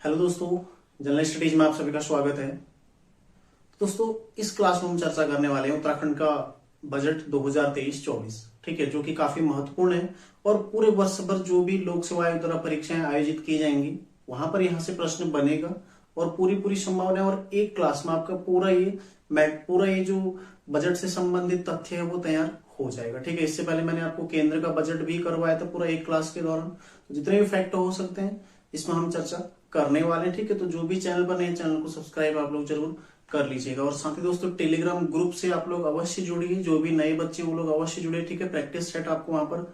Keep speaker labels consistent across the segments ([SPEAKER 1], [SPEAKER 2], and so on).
[SPEAKER 1] Hello दोस्तों, general studies में आप सभी का स्वागत है। दोस्तों, इस क्लास में हम चर्चा करने वाले हैं उत्तराखंड का बजट 2023-24, ठीक है, जो कि काफी महत्वपूर्ण है। और पूरे वर्ष भर जो भी लोक सेवा आयोग द्वारा परीक्षाएं आयोजित की जाएंगी वहां पर यहाँ से प्रश्न बनेगा और पूरी पूरी संभावना है। और एक क्लास में आपका पूरा ये जो बजट से संबंधित तथ्य है वो तैयार हो जाएगा, ठीक है। इससे पहले मैंने आपको केंद्र का बजट भी करवाया था पूरा एक क्लास के दौरान। तो जितने भी फैक्ट हो सकते हैं इसमें हम चर्चा करने वाले हैं, ठीक है। तो जो भी चैनल पर नए चैनल को सब्सक्राइब आप लोग जरूर कर लीजिएगा। और साथ ही दोस्तों, टेलीग्राम ग्रुप से आप लोग अवश्य जुड़िए, जो भी नए बच्चे वो लोग अवश्य जुड़े, ठीक है। प्रैक्टिस सेट आपको वहां पर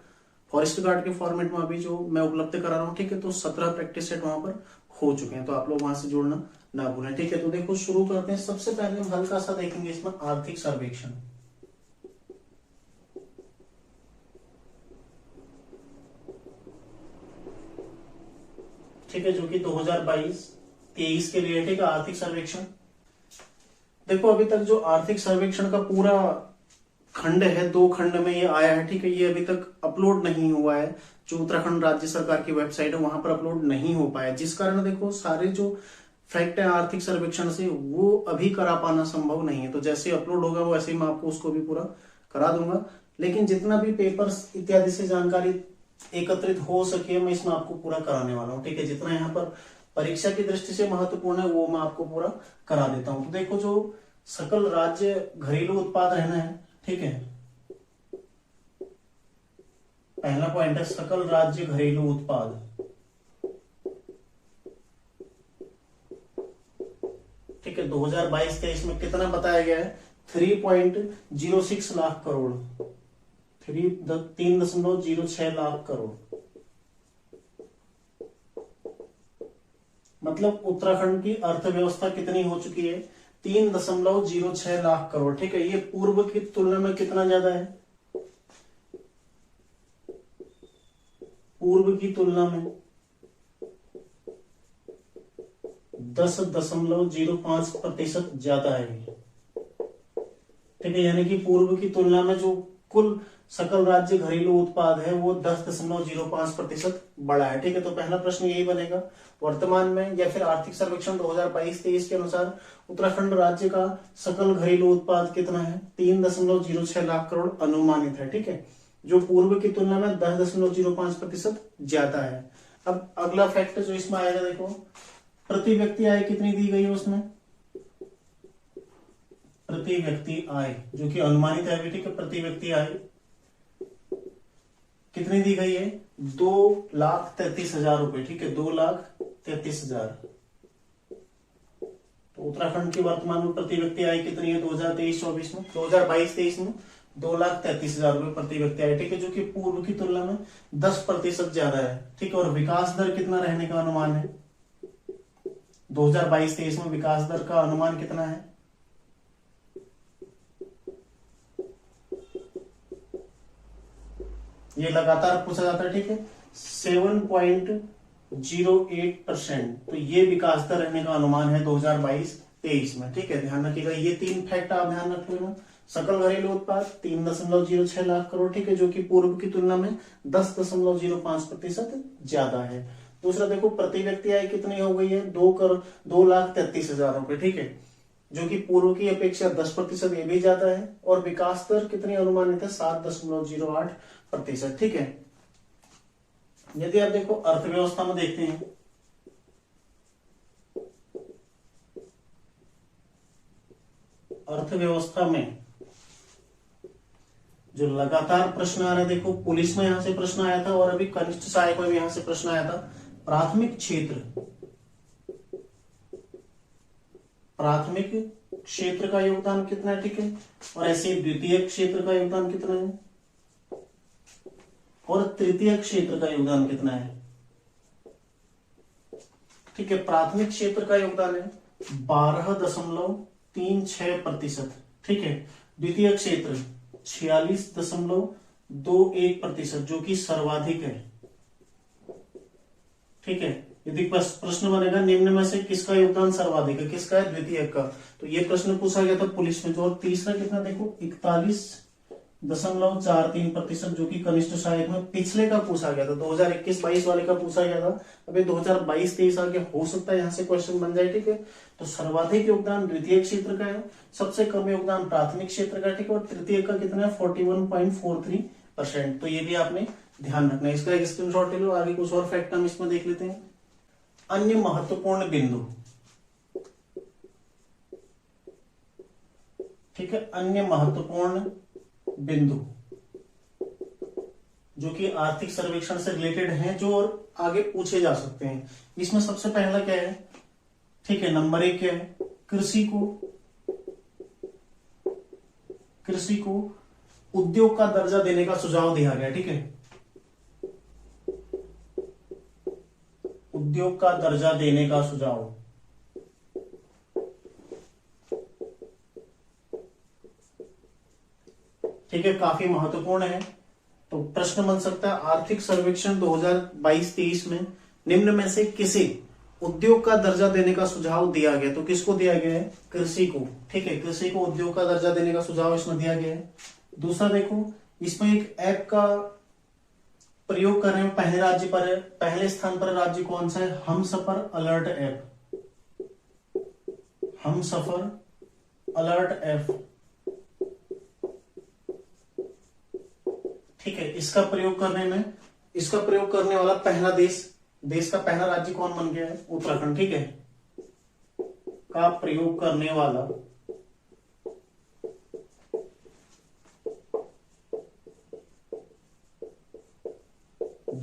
[SPEAKER 1] फॉरेस्ट गार्ड के फॉर्मेट में अभी जो मैं उपलब्ध करा रहा हूँ, ठीक है। तो 17 प्रैक्टिस सेट वहां पर हो चुके हैं, तो आप लोग वहां से जुड़ना ना भूलें, ठीक है। तो देखो, शुरू करते हैं। सबसे पहले हम हल्का सा देखेंगे इसमें आर्थिक सर्वेक्षण, ठीक है, जो कि 2022-23 के लिए, ठीक है, आर्थिक सर्वेक्षण। देखो, अभी तक जो आर्थिक सर्वेक्षण का पूरा खंड है, 2 खंड में ये आया है, ठीक है। ये अभी तक अपलोड नहीं हुआ है, जो उत्तराखंड राज्य सरकार की वेबसाइट है वहां पर अपलोड नहीं हो पाया, जिस कारण देखो सारे जो फैक्ट है आर्थिक सर्वेक्षण से वो अभी करा पाना संभव नहीं है। तो जैसे अपलोड होगा वैसे ही मैं आपको उसको भी पूरा करा दूंगा। लेकिन जितना भी पेपर्स इत्यादि से जानकारी एकत्रित हो सके मैं इसमें आपको पूरा कराने वाला हूँ, ठीक है। जितना यहाँ पर परीक्षा की दृष्टि से महत्वपूर्ण है वो मैं आपको पूरा करा देता हूँ। तो देखो, जो सकल राज्य घरेलू उत्पाद रहना है, ठीक है, पहला पॉइंट है सकल राज्य घरेलू उत्पाद, ठीक है। 2022-23 में कितना बताया गया है? 3.06 लाख करोड़, 3.06 लाख करोड़। मतलब उत्तराखंड की अर्थव्यवस्था कितनी हो चुकी है? 3.06 लाख करोड़, ठीक है। ये पूर्व की तुलना में कितना ज्यादा है? पूर्व की तुलना में 10.05% ज्यादा है, ठीक है। यानी कि पूर्व की तुलना में जो कुल सकल राज्य घरेलू उत्पाद है वो 10.05% बढ़ा है, ठीक है। तो पहला प्रश्न यही बनेगा, वर्तमान में या फिर आर्थिक सर्वेक्षण 2022-23 के अनुसार उत्तराखंड राज्य का सकल घरेलू उत्पाद कितना है? 3.06 लाख करोड़ अनुमानित है, ठीक है, जो पूर्व की तुलना में 10.05% ज्यादा है। अब अगला फैक्ट जो इसमें आएगा, देखो, प्रति व्यक्ति आय कितनी दी गई है उसमें? प्रति व्यक्ति आय जो कि अनुमानित है, ठीक है। प्रति व्यक्ति आय कितनी दी गई है? 2,33,000 रुपए, ठीक है, 2,33,000। तो उत्तराखंड की वर्तमान में प्रति व्यक्ति आय कितनी है 2023-24 में? 2022-23 में 2,33,000 रुपए प्रति व्यक्ति आय, ठीक है, जो कि पूर्व की तुलना में 10% ज्यादा है, ठीक है। और विकास दर कितना रहने का अनुमान है 2022-23 में? विकास दर का अनुमान कितना है? ये लगातार पूछा जाता है, ठीक है, 7.08%। तो ये विकास दर रहने का अनुमान है 2022-23 में, ठीक है। ध्यान रखिएगा, ये 3 फैक्ट आप ध्यान रख लेना। सकल घरेलू उत्पाद 3.06 लाख करोड़, ठीक है, जो कि पूर्व की तुलना में 10.05% ज्यादा है। दूसरा देखो, प्रति व्यक्ति आय कितनी हो गई है? 2,33,000 रुपए, ठीक है, जो कि पूर्व की अपेक्षा 10% ये भी ज्यादा है। और विकास दर कितनी अनुमानित है? 7.08%, ठीक है। यदि आप देखो अर्थव्यवस्था में देखते हैं, अर्थव्यवस्था में जो लगातार प्रश्न आ रहे, देखो, पुलिस में यहां से प्रश्न आया था और अभी कनिष्ठ सहायक में भी यहां से प्रश्न आया था। प्राथमिक क्षेत्र का योगदान कितना है, ठीक है, और ऐसे द्वितीय क्षेत्र का योगदान कितना है और तृतीय क्षेत्र का योगदान कितना है, ठीक है। प्राथमिक क्षेत्र का योगदान है 12.36%, ठीक है। द्वितीय क्षेत्र 46.21%, जो कि सर्वाधिक है, ठीक है। यदि प्रश्न बनेगा निम्न में से किसका योगदान सर्वाधिक है, किसका है? द्वितीय का। तो ये प्रश्न पूछा गया था पुलिस में। जो और तीसरा कितना देखो, 0.43%, जो कि कनिष्ठ सहायक में पिछले का पूछा गया था, 2021-22 वाले का पूछा गया था। अभी 2022-23 आगे हो सकता है यहाँ से क्वेश्चन बन जाए, ठीक है। तो सर्वाधिक योगदान द्वितीय क्षेत्र का है, सबसे कम योगदान प्राथमिक क्षेत्र का, ठीक है, और तृतीय का कितना है 41.43%। तो ये भी आपने ध्यान रखना है, इसका एक स्क्रीनशॉट ले लो। आगे कुछ और फैक्ट हम इसमें देख लेते हैं। अन्य महत्वपूर्ण बिंदु, ठीक है, अन्य महत्वपूर्ण बिंदु जो कि आर्थिक सर्वेक्षण से रिलेटेड हैं, जो और आगे पूछे जा सकते हैं। इसमें सबसे पहला क्या है, ठीक है, नंबर 1 क्या है, कृषि को उद्योग का दर्जा देने का सुझाव दिया गया, ठीक है, उद्योग का दर्जा देने का सुझाव। ठीक है, काफी महत्वपूर्ण है। तो प्रश्न बन सकता है, आर्थिक सर्वेक्षण 2022-23 में निम्न में से किसे उद्योग का दर्जा देने का सुझाव दिया गया? तो किसको दिया गया है? कृषि को, ठीक है, कृषि को उद्योग का दर्जा देने का सुझाव इसमें दिया गया है। दूसरा देखो, इसमें एक ऐप का प्रयोग कर रहे हैं, पहले राज्य पर है, पहले स्थान पर राज्य कौन सा है? Humsafar alert app, Humsafar alert app, ठीक है। इसका प्रयोग करने वाला पहला देश का पहला राज्य कौन बन गया है? उत्तराखंड, ठीक है, का प्रयोग करने वाला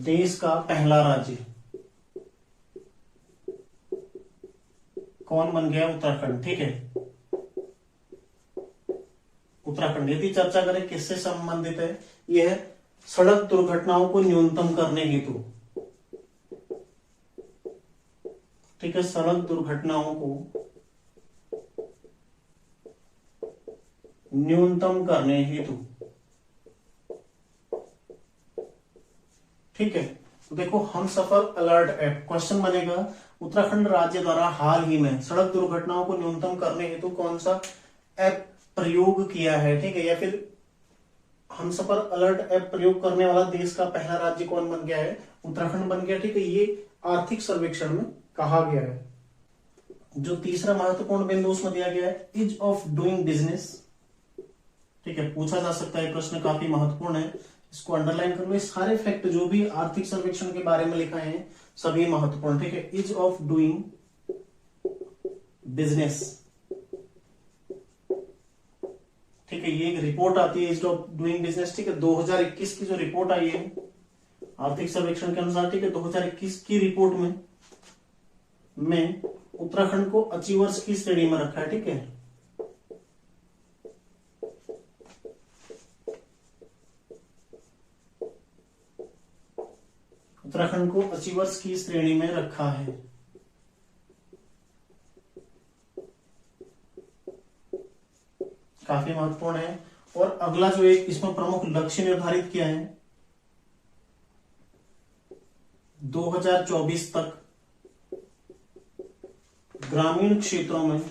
[SPEAKER 1] देश का पहला राज्य कौन बन गया? उत्तराखंड, ठीक है, उत्तराखंड। यदि चर्चा करें किससे संबंधित है, यह सड़क दुर्घटनाओं को न्यूनतम करने हेतु, ठीक है, सड़क दुर्घटनाओं को न्यूनतम करने हेतु, ठीक है। तो देखो, हमसफर अलर्ट ऐप, क्वेश्चन बनेगा उत्तराखंड राज्य द्वारा हाल ही में सड़क दुर्घटनाओं को न्यूनतम करने हेतु कौन सा ऐप प्रयोग किया है, ठीक है, या फिर हमसफर अलर्ट ऐप प्रयोग करने वाला देश का पहला राज्य कौन बन गया है? उत्तराखंड बन गया, ठीक है। ये आर्थिक सर्वेक्षण में कहा गया है। जो तीसरा महत्वपूर्ण बिंदु उसमें दिया गया है, इज ऑफ डूइंग बिजनेस, ठीक है, पूछा जा सकता है, प्रश्न काफी महत्वपूर्ण है, इसको अंडरलाइन कर लो। सारे फैक्ट जो भी आर्थिक सर्वेक्षण के बारे में लिखा है सभी महत्वपूर्ण, ठीक है। इज ऑफ डूइंग बिजनेस, ठीक है, ये एक रिपोर्ट आती है इज ऑफ डूइंग बिजनेस, ठीक है, 2021 की जो रिपोर्ट आई है आर्थिक सर्वेक्षण के अनुसार, ठीक है, 2021 की रिपोर्ट में उत्तराखंड को अचीवर्स की श्रेणी में रखा है, ठीक है। उत्तराखंड को अचीवर्स की श्रेणी में रखा है। काफी महत्वपूर्ण है। और अगला जो एक इसमें प्रमुख लक्ष्य निर्धारित किया है, 2024 तक ग्रामीण क्षेत्रों में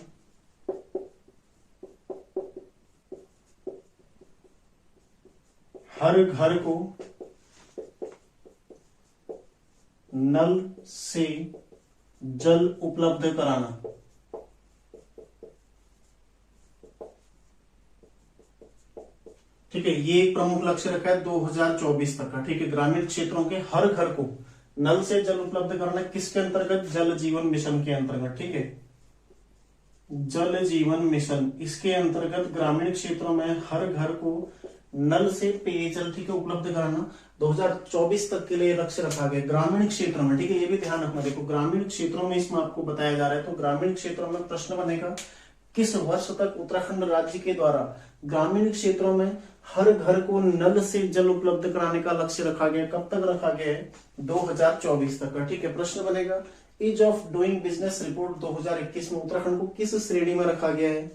[SPEAKER 1] हर घर को नल से जल उपलब्ध कराना, ठीक है, ये एक प्रमुख लक्ष्य रखा है 2024 तक का, ठीक है। ग्रामीण क्षेत्रों के हर घर को नल से जल उपलब्ध कराना, किसके अंतर्गत? जल जीवन मिशन के अंतर्गत, ठीक है, जल जीवन मिशन, इसके अंतर्गत ग्रामीण क्षेत्रों में हर घर को नल से पेयजल, ठीक है, उपलब्ध कराना 2024 तक के लिए लक्ष्य रखा गया ग्रामीण क्षेत्रों में, ठीक है, ये भी ध्यान रखना। देखो, ग्रामीण क्षेत्रों में इसमें आपको बताया जा रहा है, तो ग्रामीण क्षेत्रों में प्रश्न बनेगा, किस वर्ष तक उत्तराखंड राज्य के द्वारा ग्रामीण क्षेत्रों में हर घर को नल से जल उपलब्ध कराने का लक्ष्य रखा गया? कब तक रखा गया है? 2024 तक का, ठीक है। प्रश्न बनेगा, ease of doing business report 2021 में उत्तराखंड को किस श्रेणी में रखा गया है?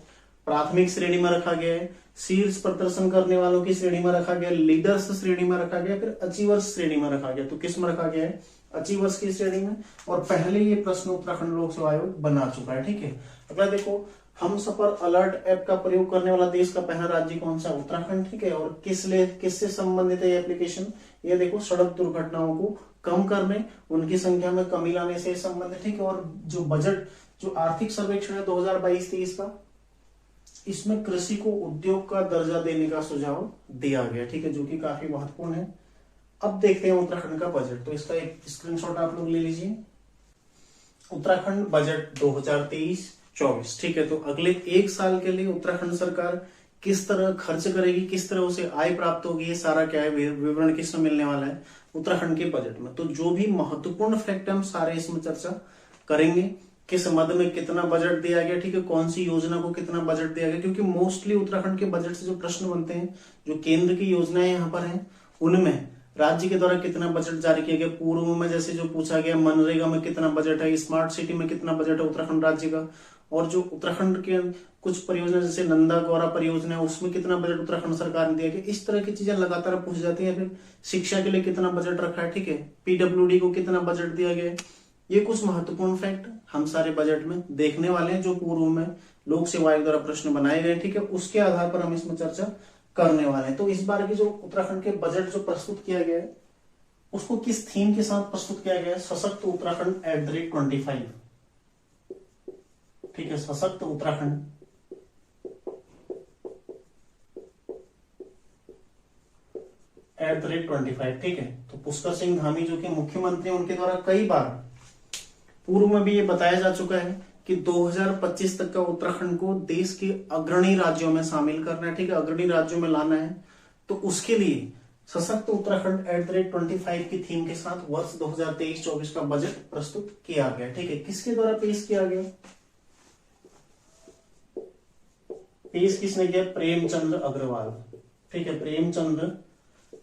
[SPEAKER 1] प्राथमिक श्रेणी में रखा गया है, शीर्ष प्रदर्शन करने वालों की श्रेणी में रखा गया, लीडर्स श्रेणी में रखा गया, फिर अचीवर्स श्रेणी में रखा गया? तो किस में रखा गया है? अचीवर्स की श्रेणी में। और पहले ये प्रश्न उत्तराखंड लोक सेवा आयोग बना चुका है, ठीक है। अगला देखो, हम सफर अलर्ट ऐप का प्रयोग करने वाला देश का पहला राज्य कौन सा? उत्तराखंड। ठीक है, और किससे संबंधित है ये एप्लीकेशन? ये देखो, सड़क दुर्घटनाओं को कम करने, उनकी संख्या में कमी लाने से संबंधित। ठीक है, और जो बजट, जो आर्थिक सर्वेक्षण है 2022-23 का, इसमें कृषि को उद्योग का दर्जा देने का सुझाव दिया गया। ठीक है, जो कि काफी महत्वपूर्ण है। अब देखते हैं उत्तराखंड का बजट, तो इसका एक स्क्रीनशॉट आप लोग ले लीजिए। उत्तराखंड बजट 2023-24। ठीक है, तो अगले एक साल के लिए उत्तराखंड सरकार किस तरह खर्च करेगी, किस तरह उसे आय प्राप्त होगी, ये सारा क्या है विवरण किसमें मिलने वाला है? उत्तराखंड के बजट में। तो जो भी महत्वपूर्ण फैक्ट हम सारे इसमें चर्चा करेंगे। किस मद में कितना बजट दिया गया, ठीक है, कौन सी योजना को कितना बजट दिया गया, क्योंकि मोस्टली उत्तराखंड के बजट से जो प्रश्न बनते हैं, जो केंद्र की योजनाएं यहाँ पर हैं, उनमें राज्य के द्वारा कितना बजट जारी किया गया। पूर्व में जैसे जो पूछा गया, मनरेगा में कितना बजट है, स्मार्ट सिटी में कितना बजट है उत्तराखंड राज्य का, और जो उत्तराखंड के कुछ परियोजना जैसे नंदा गौरा परियोजना है, उसमें कितना बजट उत्तराखंड सरकार ने दिया गया। इस तरह की चीजें लगातार पूछ जाती है। फिर शिक्षा के लिए कितना बजट रखा है, ठीक है, पीडब्ल्यूडी को कितना बजट दिया गया है। ये कुछ महत्वपूर्ण फैक्ट हम सारे बजट में देखने वाले हैं, जो पूर्व में लोक सेवा आयोग द्वारा प्रश्न बनाए गए। ठीक है, उसके आधार पर हम इसमें चर्चा करने वाले हैं। तो इस बार की जो उत्तराखंड के बजट जो प्रस्तुत किया गया है, उसको किस थीम के साथ प्रस्तुत किया गया है? सशक्त उत्तराखंड @25। ठीक है, सशक्त उत्तराखंड @25। ठीक है, तो पुष्कर सिंह धामी जो कि मुख्यमंत्री, उनके द्वारा कई बार पूर्व में भी ये बताया जा चुका है कि 2025 तक का उत्तराखंड को देश के अग्रणी राज्यों में शामिल करना है। ठीक है, अग्रणी राज्यों में लाना है। तो उसके लिए सशक्त उत्तराखंड @25 की थीम के साथ वर्ष 2023-24 का बजट प्रस्तुत किया गया। ठीक है, किसके द्वारा पेश किया गया? पेश किसने किया? प्रेमचंद्र अग्रवाल। ठीक है, प्रेमचंद्र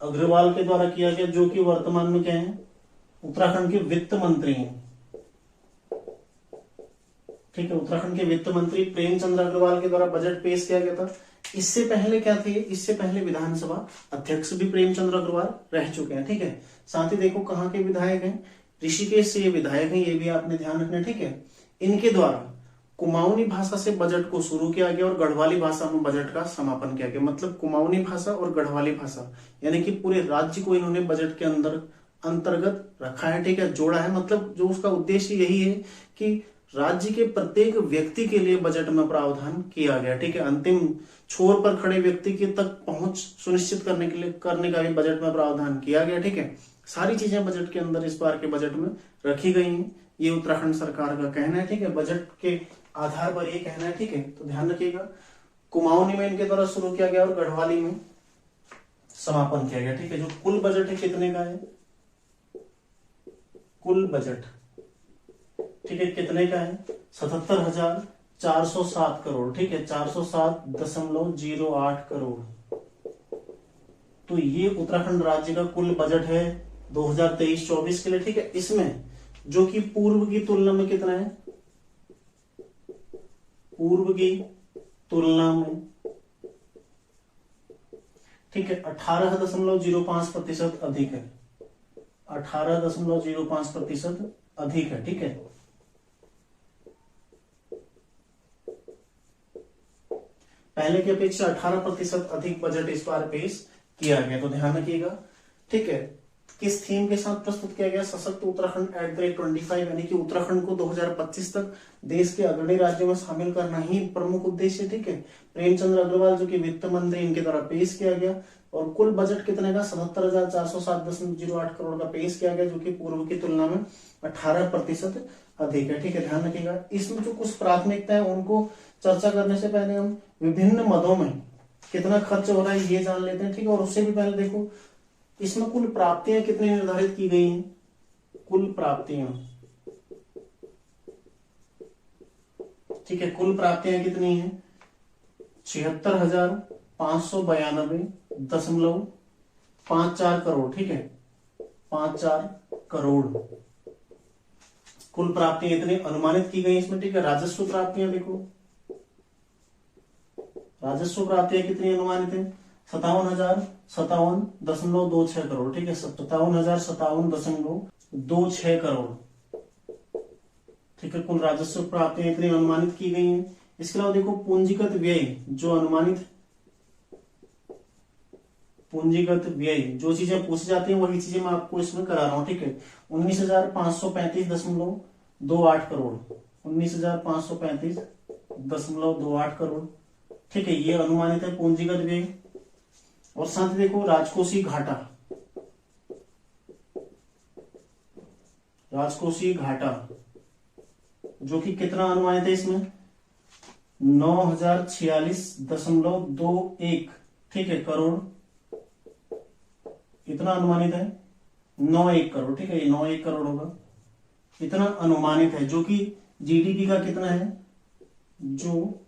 [SPEAKER 1] अग्रवाल के द्वारा किया गया, जो कि वर्तमान में क्या है? उत्तराखंड के वित्त मंत्री हैं। ठीक है, उत्तराखंड के वित्त मंत्री प्रेमचंद्र अग्रवाल के द्वारा बजट पेश किया गया था। इससे पहले क्या थे? इससे पहले विधानसभा अध्यक्ष भी प्रेमचंद्र अग्रवाल रह चुके हैं। ठीक है, साथ ही देखो कहाँ के विधायक हैं? ऋषिकेश से ये विधायक हैं, ये भी आपने ध्यान रखना। ठीक है, इनके द्वारा कुमाऊनी भाषा से बजट को शुरू किया गया और गढ़वाली भाषा में बजट का समापन किया गया। मतलब कुमाऊनी भाषा और गढ़वाली भाषा, यानी कि पूरे राज्य को इन्होंने बजट के अंदर अंतर्गत रखा है। ठीक है, जोड़ा है। मतलब जो उसका उद्देश्य यही है कि राज्य के प्रत्येक व्यक्ति के लिए बजट में प्रावधान किया गया। ठीक है, अंतिम छोर पर खड़े व्यक्ति के तक पहुंच सुनिश्चित करने के लिए करने का भी बजट में प्रावधान किया गया। ठीक है, सारी चीजें बजट के अंदर इस बार के बजट में रखी गई हैं। ये उत्तराखंड सरकार का कहना है। ठीक है, बजट के आधार पर ये कहना है। ठीक है, तो ध्यान रखिएगा, कुमाऊनी में इनके द्वारा शुरू किया गया और गढ़वाली में समापन किया गया। ठीक है, जो कुल बजट है कितने का है? कुल बजट, ठीक है, कितने का है? 77,407 करोड़। ठीक है, 407.08 करोड़। तो ये उत्तराखंड राज्य का कुल बजट है 2023-24 के लिए। ठीक है, इसमें जो कि पूर्व की तुलना में कितना है? पूर्व की तुलना में, ठीक है, 18.05% अधिक है। 18.05% अधिक है। ठीक है, पहले की अपेक्षा 18% अधिक बजट इस बार पेश किया गया। तो ध्यान रखिएगा। ठीक है, किस थीम के साथ प्रस्तुत किया गया? सशक्त उत्तराखंड @25, यानी कि उत्तराखंड को 2025 तक देश के अग्रणी राज्यों में शामिल करना ही प्रमुख उद्देश्य। ठीक है, प्रेमचंद्र अग्रवाल जो कि वित्त मंत्री, इनके द्वारा पेश किया गया। और कुल बजट कितने का? 77,407.08 करोड़ का पेश किया गया, जो कि पूर्व की तुलना में 18% अधिक है। ठीक है, ध्यान रखिएगा। इसमें जो कुछ प्राथमिकता है उनको चर्चा करने से पहले हम विभिन्न मदों में कितना खर्च हो रहा है ये जान लेते हैं। ठीक है, और उससे भी पहले देखो इसमें कुल प्राप्तियां कितनी निर्धारित की गई हैं? कुल प्राप्तियां, ठीक है, कुल प्राप्तियां कितनी हैं? 76,592.54 करोड़। ठीक है, 54 करोड़ कुल प्राप्तियां इतनी अनुमानित की गई इसमें। ठीक है, राजस्व प्राप्तियां देखो, राजस्व प्राप्तियां कितनी अनुमानित है? 57,057.26 करोड़। ठीक है, 57,057.26 करोड़। ठीक है, कुल राजस्व प्राप्तियां इतनी अनुमानित की गई हैं। इसके अलावा देखो पूंजीगत व्यय जो अनुमानित, पूंजीगत व्यय जो चीजें पूछी जाती हैं वही चीजें मैं आपको इसमें करा रहा हूं, ठीक है। 19,535.28 करोड़, 19,535.28 करोड़, ठीक है, ये अनुमानित है पूंजीगत व्यय। और साथ ही देखो राजकोषीय घाटा, राजकोषीय घाटा जो कि कितना अनुमानित है इसमें 9,046.21, ठीक है, करोड़, इतना अनुमानित है 91 करोड़, ठीक है, ये 91 करोड़ होगा, इतना अनुमानित है, जो कि जीडीपी का कितना है, जो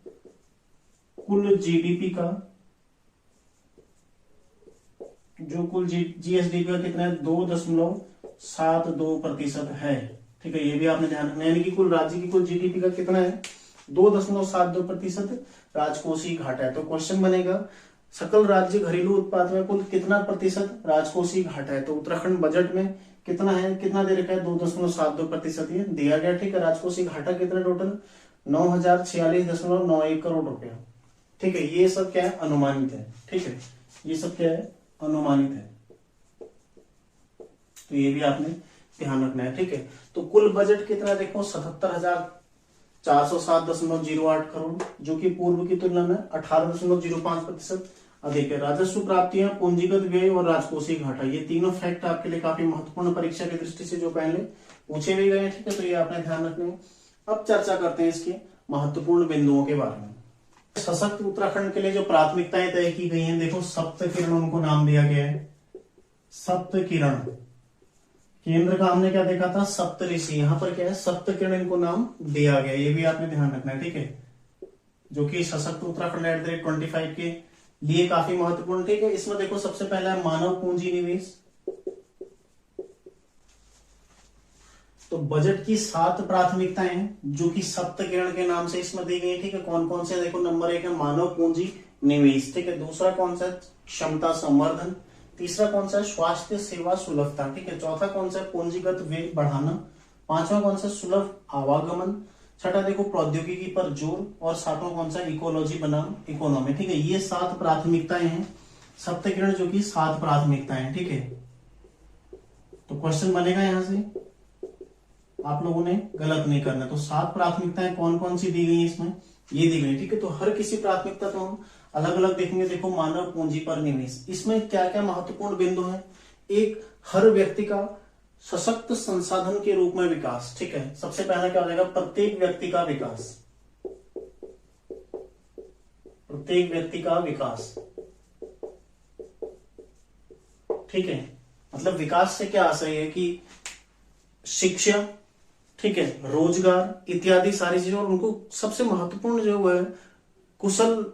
[SPEAKER 1] कुल जीडीपी का, जो कुल जीएसडीपी का कितना है 2.72% है, ठीक है, ये भी आपने ध्यान रखना है, यानी कि कुल राज्य की कुल जीडीपी का कितना है 2.72% राजकोषीय घाटा है। तो क्वेश्चन बनेगा सकल राज्य घरेलू उत्पाद में कुल कितना प्रतिशत राजकोषीय घाटा है, तो उत्तराखंड बजट में कितना है, कितना दे रखा है 2.72% ये दिया गया, ठीक है। राजकोषीय घाटा कितना टोटल 9,046.91 करोड़ रुपया, ठीक है, ये सब क्या है अनुमानित है, ठीक है, ये सब क्या है अनुमानित है, तो ये भी आपने ध्यान रखना है, ठीक है। तो कुल बजट कितना देखो 77,407.08 करोड़, जो कि पूर्व की तुलना में 18.05% अधिक है। राजस्व प्राप्तियां, पूंजीगत व्यय और राजकोषीय घाटा, ये तीनों फैक्ट आपके लिए काफी महत्वपूर्ण परीक्षा की दृष्टि से जो पहले पूछे भी गए हैं, ठीक है, तो ये आपने ध्यान रखना है। अब चर्चा करते हैं इसके महत्वपूर्ण बिंदुओं के बारे में। सशक्त उत्तराखंड के लिए जो प्राथमिकताएं तय की गई हैं, देखो सप्त किरण उनको नाम दिया गया है, सप्त किरण। केंद्र का हमने क्या देखा था सप्त ऋषि, यहां पर क्या है सप्त किरण इनको नाम दिया गया, ये भी आपने ध्यान रखना है, ठीक है, जो कि सशक्त उत्तराखंड @25 के लिए काफी महत्वपूर्ण, ठीक है। इसमें देखो सबसे पहला है मानव पूंजी निवेश, तो बजट की 7 प्राथमिकताएं जो कि सप्त किरण के नाम से इसमें दी गई, ठीक है। कौन कौन से देखो, नंबर 1 है मानव पूंजी निवेश, ठीक है, दूसरा कौन सा क्षमता संवर्धन, तीसरा कौन सा स्वास्थ्य सेवा सुलभता, ठीक है, चौथा कौन सा पूंजीगत व्यय बढ़ाना, पांचवा कौन सा सुलभ आवागमन, छठा देखो प्रौद्योगिकी पर जोर, और सातवां कौन सा इकोलॉजी बनाम इकोनॉमी, ठीक है। ये 7 प्राथमिकताएं हैं सप्त किरण, जो कि 7 प्राथमिकताएं, ठीक है। तो क्वेश्चन बनेगा यहां से, आप लोगों ने गलत नहीं करना। तो 7 प्राथमिकताएं कौन कौन सी दी गई इसमें, ये दी गई, ठीक है। तो हर किसी प्राथमिकता को हम अलग अलग देखेंगे। देखो मानव पूंजी पर निवेश, इसमें क्या क्या महत्वपूर्ण बिंदु है, एक हर व्यक्ति का सशक्त संसाधन के रूप में विकास, ठीक है। सबसे पहला क्या हो जाएगा प्रत्येक व्यक्ति का विकास, प्रत्येक व्यक्ति का विकास, ठीक है। मतलब विकास से क्या आशय है कि शिक्षा, ठीक है, रोजगार इत्यादि सारी चीजें, और उनको सबसे महत्वपूर्ण जो है कुशल,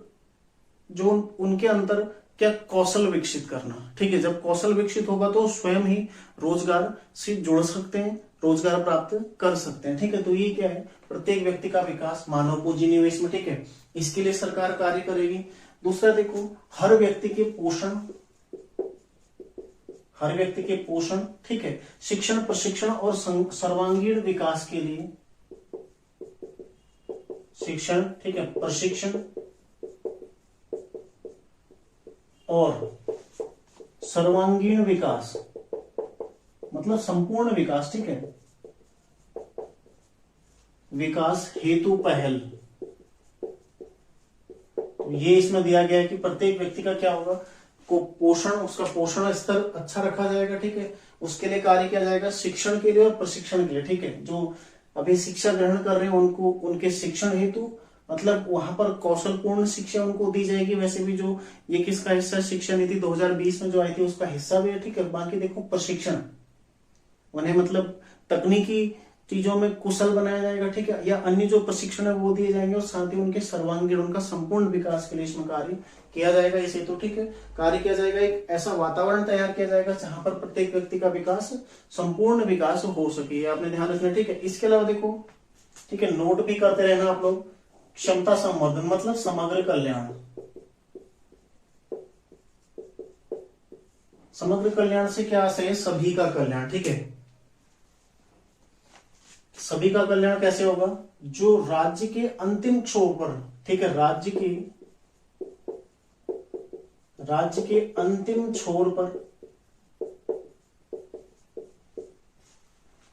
[SPEAKER 1] जो उनके अंदर क्या कौशल विकसित करना, ठीक है। जब कौशल विकसित होगा तो स्वयं ही रोजगार से जुड़ सकते हैं, रोजगार प्राप्त कर सकते हैं, ठीक है। तो ये क्या है प्रत्येक व्यक्ति का विकास मानव पूंजी निवेश में, ठीक है, इसके लिए सरकार कार्य करेगी। दूसरा देखो हर व्यक्ति के पोषण, हर व्यक्ति के पोषण, ठीक है, शिक्षण प्रशिक्षण और सर्वांगीण विकास के लिए शिक्षण, ठीक है, प्रशिक्षण और सर्वांगीण विकास, मतलब संपूर्ण विकास, ठीक है, विकास हेतु पहल। तो ये इसमें दिया गया है कि प्रत्येक व्यक्ति का क्या होगा को पोषण, उसका पोषण स्तर अच्छा रखा जाएगा, ठीक है, उसके लिए कार्य किया जाएगा शिक्षण के लिए और प्रशिक्षण के लिए, ठीक है। जो अभी शिक्षा ग्रहण कर रहे हैं उनको उनके शिक्षण हेतु, मतलब वहां पर कौशलपूर्ण शिक्षा उनको दी जाएगी। वैसे भी जो ये किसका हिस्सा शिक्षा नीति 2020 में जो आई थी उसका हिस्सा भी है, ठीक है। बाकी देखो प्रशिक्षण, उन्हें मतलब तकनीकी चीजों में कुशल बनाया जाएगा, ठीक है, या अन्य जो प्रशिक्षण है वो दिए जाएंगे, और साथ ही उनके सर्वांगीण, उनका संपूर्ण विकास के लिए इसमें कार्य किया जाएगा। इसे तो ठीक है कार्य किया जाएगा, एक ऐसा वातावरण तैयार किया जाएगा जहां पर प्रत्येक व्यक्ति का विकास, संपूर्ण विकास हो सके, आपने ध्यान रखना, ठीक है। इसके अलावा देखो, ठीक है, नोट भी करते रहना आप लोग, क्षमता संवर्धन मतलब समग्र कल्याण, समग्र कल्याण से क्या आशय है सभी का कल्याण, ठीक है। सभी का कल्याण कैसे होगा? जो राज्य के अंतिम छोर पर, ठीक है, राज्य के अंतिम छोर पर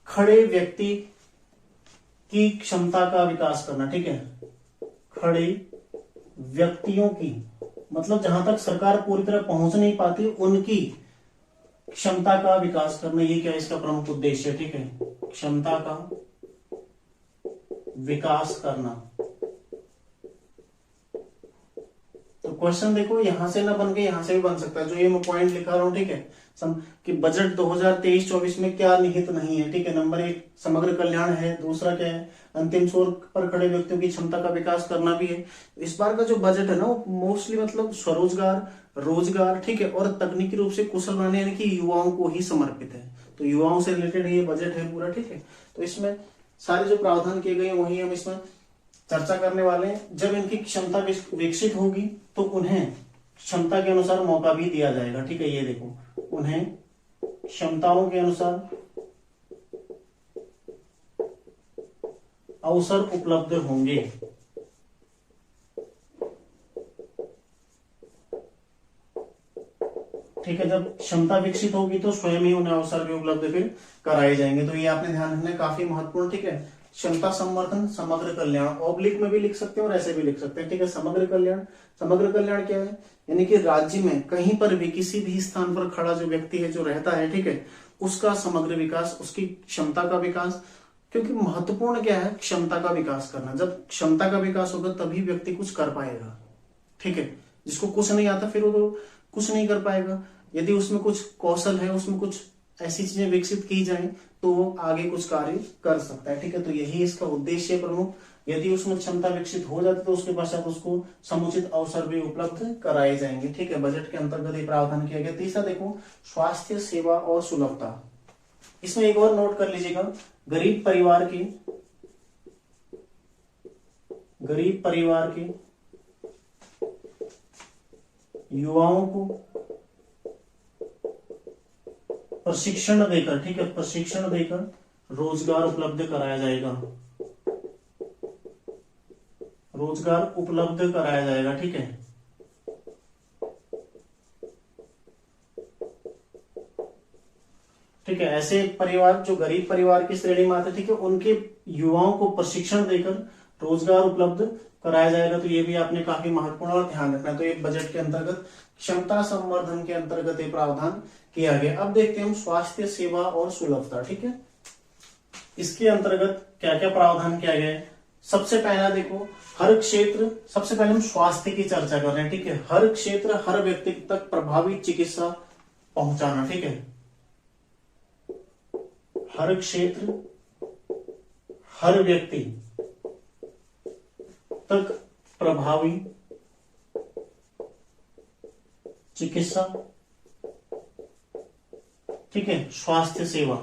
[SPEAKER 1] खड़े व्यक्ति की क्षमता का विकास करना, ठीक है, खड़े व्यक्तियों की, मतलब जहां तक सरकार पूरी तरह पहुंच नहीं पाती उनकी क्षमता का विकास करना, ये क्या इसका प्रमुख उद्देश्य है, ठीक है, क्षमता का विकास करना। तो क्वेश्चन देखो यहां से ना बन के यहां से भी बन सकता है, जो ये मैं पॉइंट लिखा रहा हूं, ठीक है, कि बजट 2023-24 में क्या निहित नहीं है, ठीक है। नंबर 1 समग्र कल्याण है, दूसरा क्या है, अंतिम छोर पर खड़े व्यक्तियों की क्षमता का विकास करना भी है। इस बार का जो बजट है ना वो मोस्टली मतलब स्वरोजगार, रोजगार, ठीक है, और तकनीकी रूप से कुशल बनाने यानी कि युवाओं को ही समर्पित है। तो युवाओं से रिलेटेड ये बजट है पूरा, ठीक है। तो इसमें सारे जो प्रावधान किए गए वही हम इसमें चर्चा करने वाले हैं। जब इनकी क्षमता विकसित होगी तो उन्हें क्षमता के अनुसार मौका भी दिया जाएगा, ठीक है। ये देखो, उन्हें क्षमताओं के अनुसार अवसर उपलब्ध होंगे, ठीक है। जब क्षमता विकसित होगी तो स्वयं ही उन्हें अवसर भी उपलब्ध फिर कराए जाएंगे। तो ये आपने ध्यान रखना है, काफी महत्वपूर्ण, ठीक है। क्षमता संवर्धन समग्र कल्याण, ऑब्लिक में भी लिख सकते हैं और ऐसे भी लिख सकते हैं, ठीक है। समग्र कल्याण क्या है, यानी कि राज्य में कहीं पर भी किसी भी स्थान पर खड़ा जो व्यक्ति है, जो रहता है, ठीक है, उसका समग्र विकास, उसकी क्षमता का विकास। क्योंकि महत्वपूर्ण क्या है, क्षमता का विकास करना। जब क्षमता का विकास होगा तभी व्यक्ति कुछ कर पाएगा, ठीक है। जिसको कुछ नहीं आता फिर वो तो कुछ नहीं कर पाएगा। यदि उसमें कुछ कौशल है, उसमें कुछ ऐसी चीजें विकसित की जाए तो वो आगे कुछ कार्य कर सकता है, ठीक है। तो यही इसका उद्देश्य प्रमुख। यदि उसमें क्षमता विकसित हो जाती तो उसके पश्चात उसको समुचित अवसर भी उपलब्ध कराए जाएंगे, ठीक है। बजट के अंतर्गत ये प्रावधान किया गया। तीसरा देखो, स्वास्थ्य सेवा और सुलभता। इसमें एक और नोट कर लीजिएगा, गरीब परिवार के युवाओं को प्रशिक्षण देकर, ठीक है, प्रशिक्षण देकर रोजगार उपलब्ध कराया जाएगा, रोजगार उपलब्ध कराया जाएगा, ठीक है। ठीक है, ऐसे परिवार जो गरीब परिवार की श्रेणी में आते, ठीक है, उनके युवाओं को प्रशिक्षण देकर रोजगार उपलब्ध कराया जाएगा। तो ये भी आपने काफी महत्वपूर्ण और ध्यान रखना है। तो ये बजट के अंतर्गत क्षमता संवर्धन के अंतर्गत ये प्रावधान किया गया। अब देखते हैं हम स्वास्थ्य सेवा और सुलभता, ठीक है। इसके अंतर्गत क्या क्या प्रावधान किया गया है। सबसे पहला देखो, हर क्षेत्र, सबसे पहले हम स्वास्थ्य की चर्चा कर रहे हैं, ठीक है। हर क्षेत्र, हर व्यक्ति तक प्रभावी चिकित्सा पहुंचाना, ठीक है। हर क्षेत्र, हर व्यक्ति तक प्रभावी चिकित्सा, ठीक है, स्वास्थ्य सेवा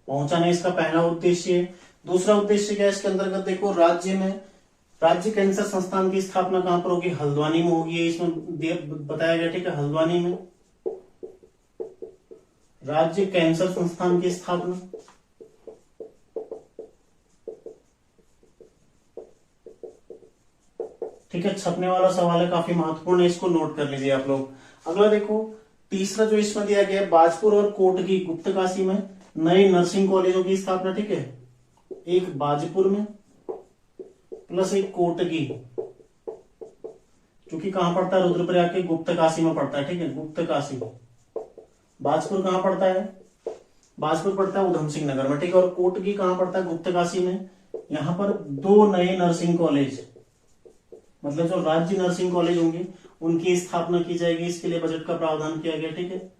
[SPEAKER 1] पहुंचाना इसका पहला उद्देश्य है। दूसरा उद्देश्य क्या है इसके अंतर्गत देखो, राज्य कैंसर संस्थान की स्थापना कहां पर होगी, हल्द्वानी में होगी, इसमें बताया गया, ठीक है, हल्द्वानी में राज्य कैंसर संस्थान की स्थापना। ठीक है, छपने वाला सवाल है, काफी महत्वपूर्ण है, इसको नोट कर लीजिए आप लोग। अगला देखो, तीसरा जो इसमें दिया गया है, बाजपुर और कोटगी गुप्तकाशी में नए नर्सिंग कॉलेजों की स्थापना, ठीक है। एक बाजपुर में प्लस एक कोटगी, जो कि कहां पड़ता है, रुद्रप्रयाग के गुप्तकाशी में पड़ता है, ठीक है, गुप्तकाशी। बाजपुर कहां पड़ता है, बाजपुर पड़ता है उधम सिंह नगर में, ठीक है। और कोटगी कहां पड़ता है, गुप्तकाशी में। यहां पर 2 नए नर्सिंग कॉलेज, मतलब जो राज्य नर्सिंग कॉलेज होंगे उनकी स्थापना की जाएगी। इसके लिए बजट का प्रावधान किया गया, ठीक है।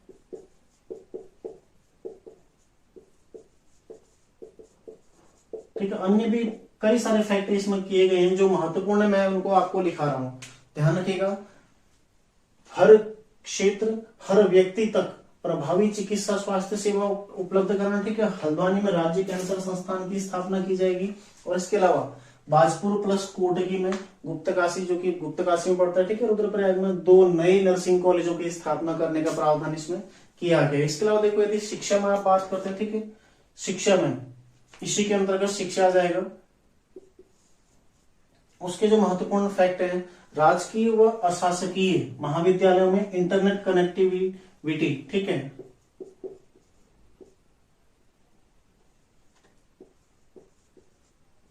[SPEAKER 1] ठीक है, अन्य भी कई सारे फैक्टर इसमें किए गए हैं जो महत्वपूर्ण है, मैं उनको आपको लिखा रहा हूं, ध्यान रखिएगा। हर क्षेत्र, हर व्यक्ति तक प्रभावी चिकित्सा स्वास्थ्य सेवा उपलब्ध कराना, ठीक है। हल्द्वानी में राज्य कैंसर संस्थान की स्थापना की जाएगी। और इसके अलावा बाजपुर प्लस कोटगी में गुप्तकाशी, जो कि गुप्तकाशी में पड़ता है, ठीक है, रुद्रप्रयाग में 2 नए नर्सिंग कॉलेजों की स्थापना करने का प्रावधान इसमें किया गया। इसके अलावा देखो यदि शिक्षा में आप बात करते हैं, ठीक है, शिक्षा में इसी के अंतर्गत शिक्षा आ जाएगा। उसके जो महत्वपूर्ण फैक्ट है, राजकीय व अशासकीय महाविद्यालयों में इंटरनेट कनेक्टिविटी, ठीक है,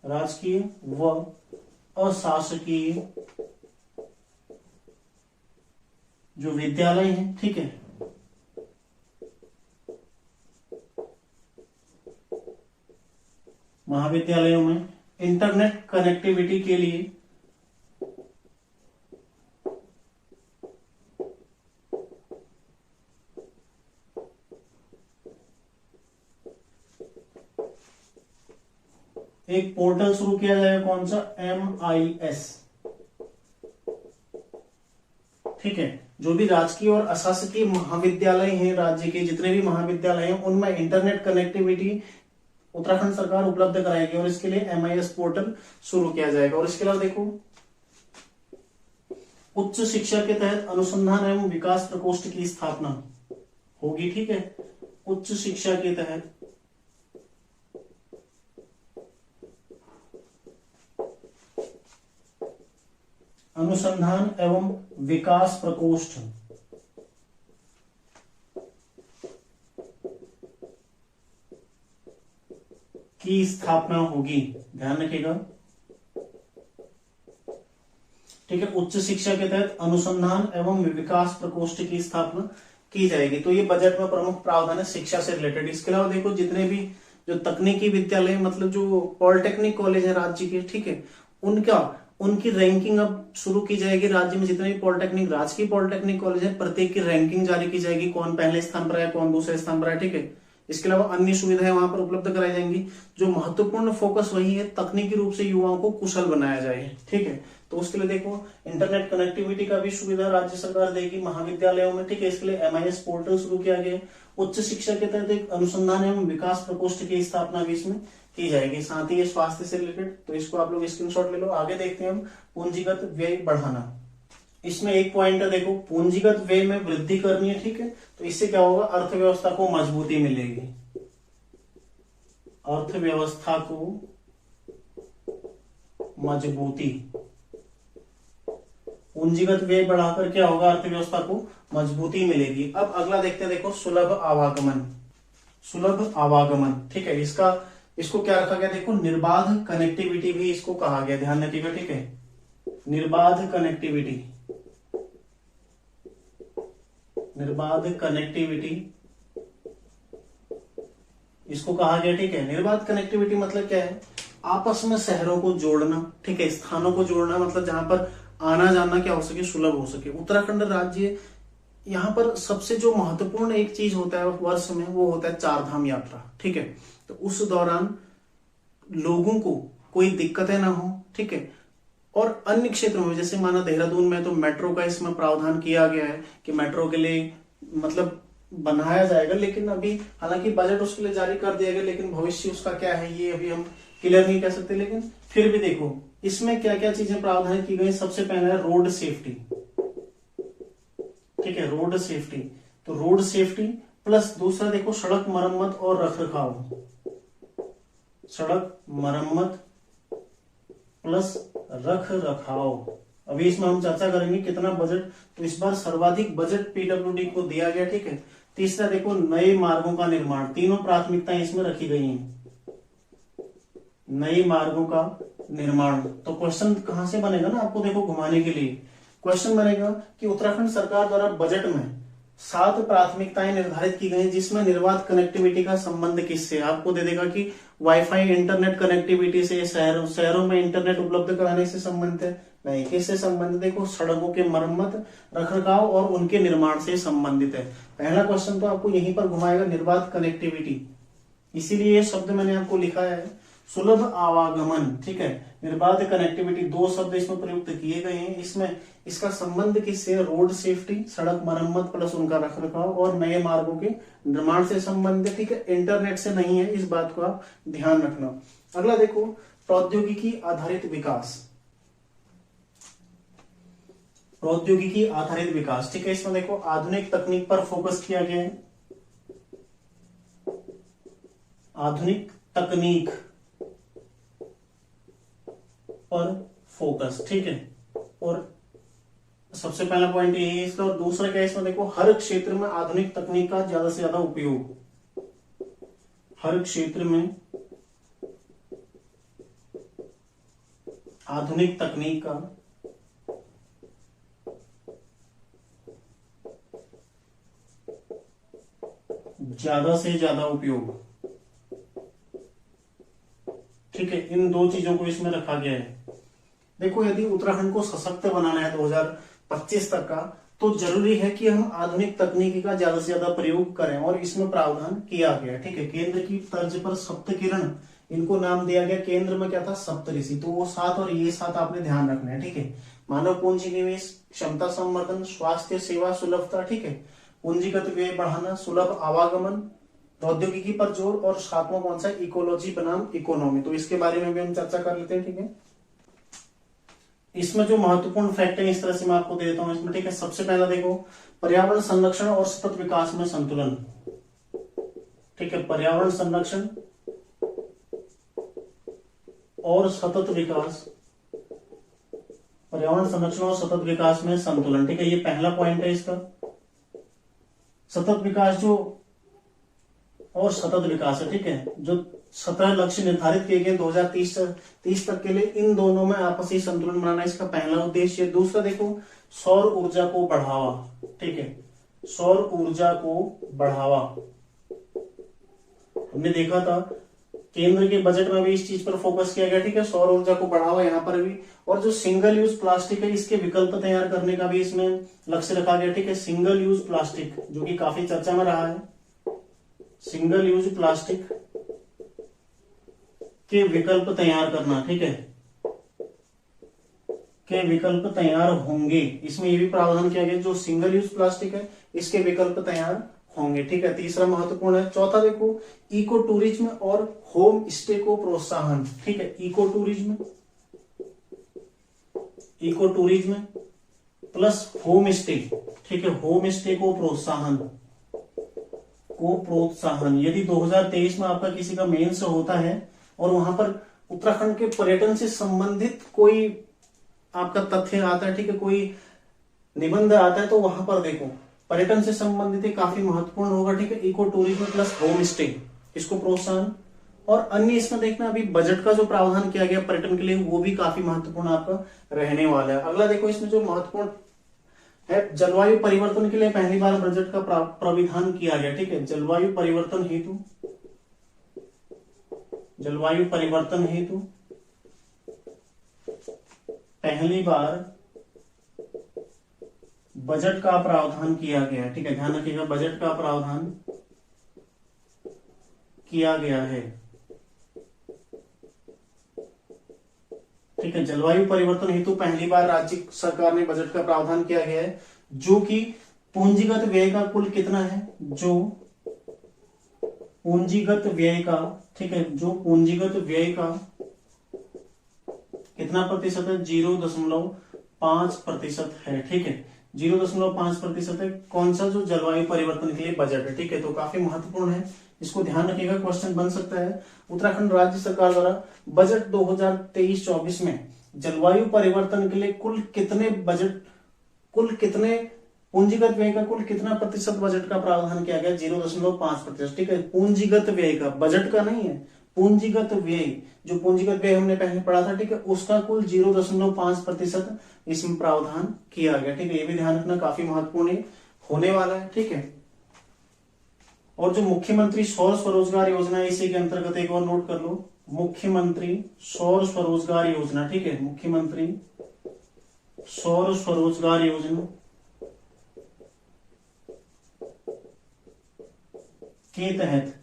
[SPEAKER 1] राजकीय व अशासकीय जो विद्यालय हैं, ठीक है, महाविद्यालयों में इंटरनेट कनेक्टिविटी के लिए एक पोर्टल शुरू किया जाएगा। कौन सा? MIS, ठीक है। जो भी राजकीय और अशासकीय महाविद्यालय हैं, राज्य के जितने भी महाविद्यालय हैं, उनमें इंटरनेट कनेक्टिविटी उत्तराखंड सरकार उपलब्ध कराएगी और इसके लिए MIS पोर्टल शुरू किया जाएगा। और इसके अलावा देखो उच्च शिक्षा के तहत अनुसंधान एवं विकास प्रकोष्ठ की स्थापना होगी, ठीक है। उच्च शिक्षा के तहत अनुसंधान एवं विकास प्रकोष्ठ की स्थापना होगी, ध्यान रखिएगा, ठीक है। उच्च शिक्षा के तहत अनुसंधान एवं विकास प्रकोष्ठ की स्थापना की जाएगी। तो ये बजट में प्रमुख प्रावधान है शिक्षा से रिलेटेड। इसके अलावा देखो जितने भी जो तकनीकी विद्यालय, मतलब जो पॉलिटेक्निक कॉलेज है राज्य के, ठीक है, उनकी रैंकिंग अब शुरू की जाएगी। राज्य में जितने भी पॉलिटेक्निक, राजकीय पॉलिटेक्निक कॉलेज है, प्रत्येक की रैंकिंग जारी की जाएगी, कौन पहले स्थान पर है, कौन दूसरे स्थान पर है, ठीक है। इसके अलावा अन्य सुविधाएं वहां पर उपलब्ध कराई जाएंगी। जो महत्वपूर्ण फोकस वही है, तकनीकी रूप से युवाओं को कुशल बनाया जाए, ठीक है। तो उसके लिए देखो इंटरनेट कनेक्टिविटी का भी सुविधा राज्य सरकार देगी महाविद्यालयों में, ठीक है। इसके लिए MIS पोर्टल शुरू किया गया। उच्च शिक्षा के तहत एक अनुसंधान एवं विकास प्रकोष्ठ की स्थापना भी इसमें की जाएगी। साथ ही ये स्वास्थ्य से रिलेटेड, तो इसको आप लोग स्क्रीनशॉट ले लो। आगे देखते हैं हम पूंजीगत व्यय बढ़ाना। इसमें एक पॉइंट है, देखो पूंजीगत व्यय में वृद्धि करनी है, ठीक है। तो इससे क्या होगा? अर्थव्यवस्था को मजबूती मिलेगी। अर्थव्यवस्था को मजबूती, पूंजीगत व्यय बढ़ाकर क्या होगा? अर्थव्यवस्था को मजबूती मिलेगी। अब अगला देखते हैं, देखो सुलभ आवागमन। सुलभ आवागमन, ठीक है। इसको क्या रखा गया? देखो निर्बाध कनेक्टिविटी भी इसको कहा गया, ध्यान रखिएगा, ठीक है। निर्बाध कनेक्टिविटी, निर्बाध कनेक्टिविटी इसको कहा गया, ठीक है। निर्बाध कनेक्टिविटी मतलब क्या है? आपस में शहरों को जोड़ना, ठीक है, स्थानों को जोड़ना, मतलब जहां पर आना जाना क्या हो सके? सुलभ हो सके। उत्तराखंड राज्य, यहाँ पर सबसे जो महत्वपूर्ण एक चीज होता है वर्ष में, वो होता है 4 धाम यात्रा, ठीक है। तो उस दौरान लोगों को कोई दिक्कतें ना हो, ठीक है। और अन्य क्षेत्रों में जैसे माना देहरादून में, तो मेट्रो का इसमें प्रावधान किया गया है कि मेट्रो के लिए मतलब बनाया जाएगा, लेकिन अभी हालांकि बजट उसके लिए जारी कर दिया गया, लेकिन भविष्य उसका क्या है ये अभी हम क्लियर नहीं कह सकते। लेकिन फिर भी देखो इसमें क्या क्या चीजें प्रावधान की गई। सबसे पहला है रोड सेफ्टी, ठीक है, रोड सेफ्टी। तो रोड सेफ्टी प्लस दूसरा देखो सड़क मरम्मत और रखरखाव, सड़क मरम्मत प्लस रख रखाव। अभी इसमें हम चर्चा करेंगे कितना बजट, तो इस बार सर्वाधिक बजट PWD को दिया गया, ठीक है। तीसरा देखो नए मार्गों का निर्माण, तीनों प्राथमिकताएं इसमें रखी गई हैं। नए मार्गों का निर्माण, तो क्वेश्चन कहां से बनेगा ना, आपको देखो घुमाने के लिए क्वेश्चन बनेगा कि उत्तराखंड सरकार द्वारा बजट में 7 प्राथमिकताएं निर्धारित की गई, जिसमें निर्बाध कनेक्टिविटी का संबंध किससे? आपको दे देगा कि वाईफाई इंटरनेट कनेक्टिविटी से, शहरों में इंटरनेट उपलब्ध कराने से संबंधित है, नहीं। किससे संबंधित? देखो सड़कों के मरम्मत, रखरखाव और उनके निर्माण से संबंधित है। पहला क्वेश्चन तो आपको यहीं पर घुमाएगा, निर्बाध कनेक्टिविटी, इसीलिए ये शब्द मैंने आपको लिखा है सुलभ आवागमन, ठीक है। निर्बाध कनेक्टिविटी, 2 शब्द इसमें प्रयुक्त किए गए हैं। इसमें इसका संबंध किससे? रोड सेफ्टी, सड़क मरम्मत प्लस उनका रखरखाव और नए मार्गों के निर्माण से संबंधित, ठीक है। इंटरनेट से नहीं है, इस बात को आप ध्यान रखना। अगला देखो प्रौद्योगिकी आधारित विकास, प्रौद्योगिकी आधारित विकास, ठीक है। इसमें देखो आधुनिक तकनीक पर फोकस किया गया है, आधुनिक तकनीक पर फोकस, ठीक है। और सबसे पहला पॉइंट ये है इसका। और दूसरा क्या है इसमें, देखो हर क्षेत्र में आधुनिक तकनीक का ज्यादा से ज्यादा उपयोग, हर क्षेत्र में आधुनिक तकनीक का ज्यादा से ज्यादा उपयोग, ठीक है। इन दो चीजों को इसमें रखा गया है। देखो यदि उत्तराखंड को सशक्त बनाना है 2025 तक का, तो जरूरी है कि हम आधुनिक तकनीकी का ज्यादा से ज्यादा प्रयोग करें, और इसमें प्रावधान किया गया, ठीक है। केंद्र की तर्ज पर सप्तकिरण, इनको नाम दिया गया। केंद्र में क्या था, सप्तऋषि, तो वो 7 और ये 7 आपने ध्यान रखना है, ठीक है। मानव पूंजी निवेश, क्षमता संवर्धन, स्वास्थ्य सेवा सुलभता, ठीक है, पूंजीगत व्यय बढ़ाना, सुलभ आवागमन, प्रौद्योगिकी पर जोर, और 7वां कौन सा, इकोलॉजी बनाम इकोनॉमी। तो इसके बारे में भी हम चर्चा कर लेते हैं, ठीक है। इसमें जो महत्वपूर्ण फैक्ट है इस तरह से मैं आपको दे देता हूं इसमें, ठीक है। सबसे पहला देखो, पर्यावरण संरक्षण और सतत विकास में संतुलन, ठीक है। पर्यावरण संरक्षण और सतत विकास, पर्यावरण संरक्षण और सतत विकास में संतुलन, ठीक है। ये पहला पॉइंट है इसका। सतत विकास जो और सतत विकास है, ठीक है, जो 17 लक्ष्य निर्धारित किए गए 2030 तक के लिए, इन दोनों में आपसी संतुलन बनाना इसका पहला उद्देश्य है। दूसरा देखो, सौर ऊर्जा को बढ़ावा, ठीक है, सौर ऊर्जा को बढ़ावा। हमने देखा था केंद्र के बजट में भी इस चीज पर फोकस किया गया, ठीक है, सौर ऊर्जा को बढ़ावा यहाँ पर भी। और जो सिंगल यूज प्लास्टिक है, इसके विकल्प तैयार करने का भी इसमें लक्ष्य रखा गया, ठीक है। सिंगल यूज प्लास्टिक जो कि काफी चर्चा में रहा है, सिंगल यूज प्लास्टिक के विकल्प तैयार करना, ठीक है, के विकल्प तैयार होंगे। इसमें ये भी प्रावधान किया गया, जो सिंगल यूज प्लास्टिक है इसके विकल्प तैयार होंगे, ठीक है। तीसरा महत्वपूर्ण है। चौथा देखो, इको टूरिज्म और होम स्टे को प्रोत्साहन, ठीक है। Eco tourism plus home stay, ठीक है, होम स्टे को प्रोत्साहन। यदि 2023 में आपका किसी का मेंस होता है और वहां पर उत्तराखंड के पर्यटन से संबंधित कोई आपका तथ्य आता है, ठीक है, कोई निबंध आता है, तो वहां पर देखो पर्यटन से संबंधित काफी महत्वपूर्ण होगा, ठीक है। Eco tourism plus home stay, इसको प्रोत्साहन। और अन्य इसमें देखना, अभी बजट का जो प्रावधान किया गया पर्यटन के लिए, वो भी काफी महत्वपूर्ण आपका रहने वाला है। अगला देखो, इसमें जो महत्वपूर्ण है, जलवायु परिवर्तन के लिए पहली बार बजट का प्राविधान किया गया, ठीक है। जलवायु परिवर्तन हेतु पहली बार बजट का प्रावधान किया गया, ठीक है, ध्यान रखिएगा, बजट का प्रावधान किया गया है, ठीक है। जलवायु परिवर्तन हेतु पहली बार राज्य सरकार ने बजट का प्रावधान किया गया है, जो कि पूंजीगत व्यय का कुल कितना है, जो पूंजीगत व्यय का, ठीक है, जो पूंजीगत व्यय का कितना प्रतिशत है, 0.5% है, ठीक है, 0.5% है। कौन सा, जो जलवायु परिवर्तन के लिए बजट है, ठीक है। तो काफी महत्वपूर्ण है, इसको ध्यान रखिएगा, क्वेश्चन बन सकता है। उत्तराखंड राज्य सरकार द्वारा बजट 2023-24 में जलवायु परिवर्तन के लिए कुल कितने पूंजीगत व्यय का कुल कितना प्रतिशत बजट का प्रावधान किया गया, 0.5%, ठीक है। पूंजीगत व्यय का, बजट का नहीं है, पूंजीगत व्यय, जो पूंजीगत व्यय हमने पहले पढ़ा था, ठीक है, उसका कुल 0.5% इसमें प्रावधान किया गया, ठीक है। ये भी ध्यान रखना, काफी महत्वपूर्ण होने वाला है, ठीक है। और जो मुख्यमंत्री सौर स्वरोजगार योजना है, इसी के अंतर्गत एक और नोट कर लो, मुख्यमंत्री सौर स्वरोजगार योजना, ठीक है, मुख्यमंत्री सौर स्वरोजगार योजना के तहत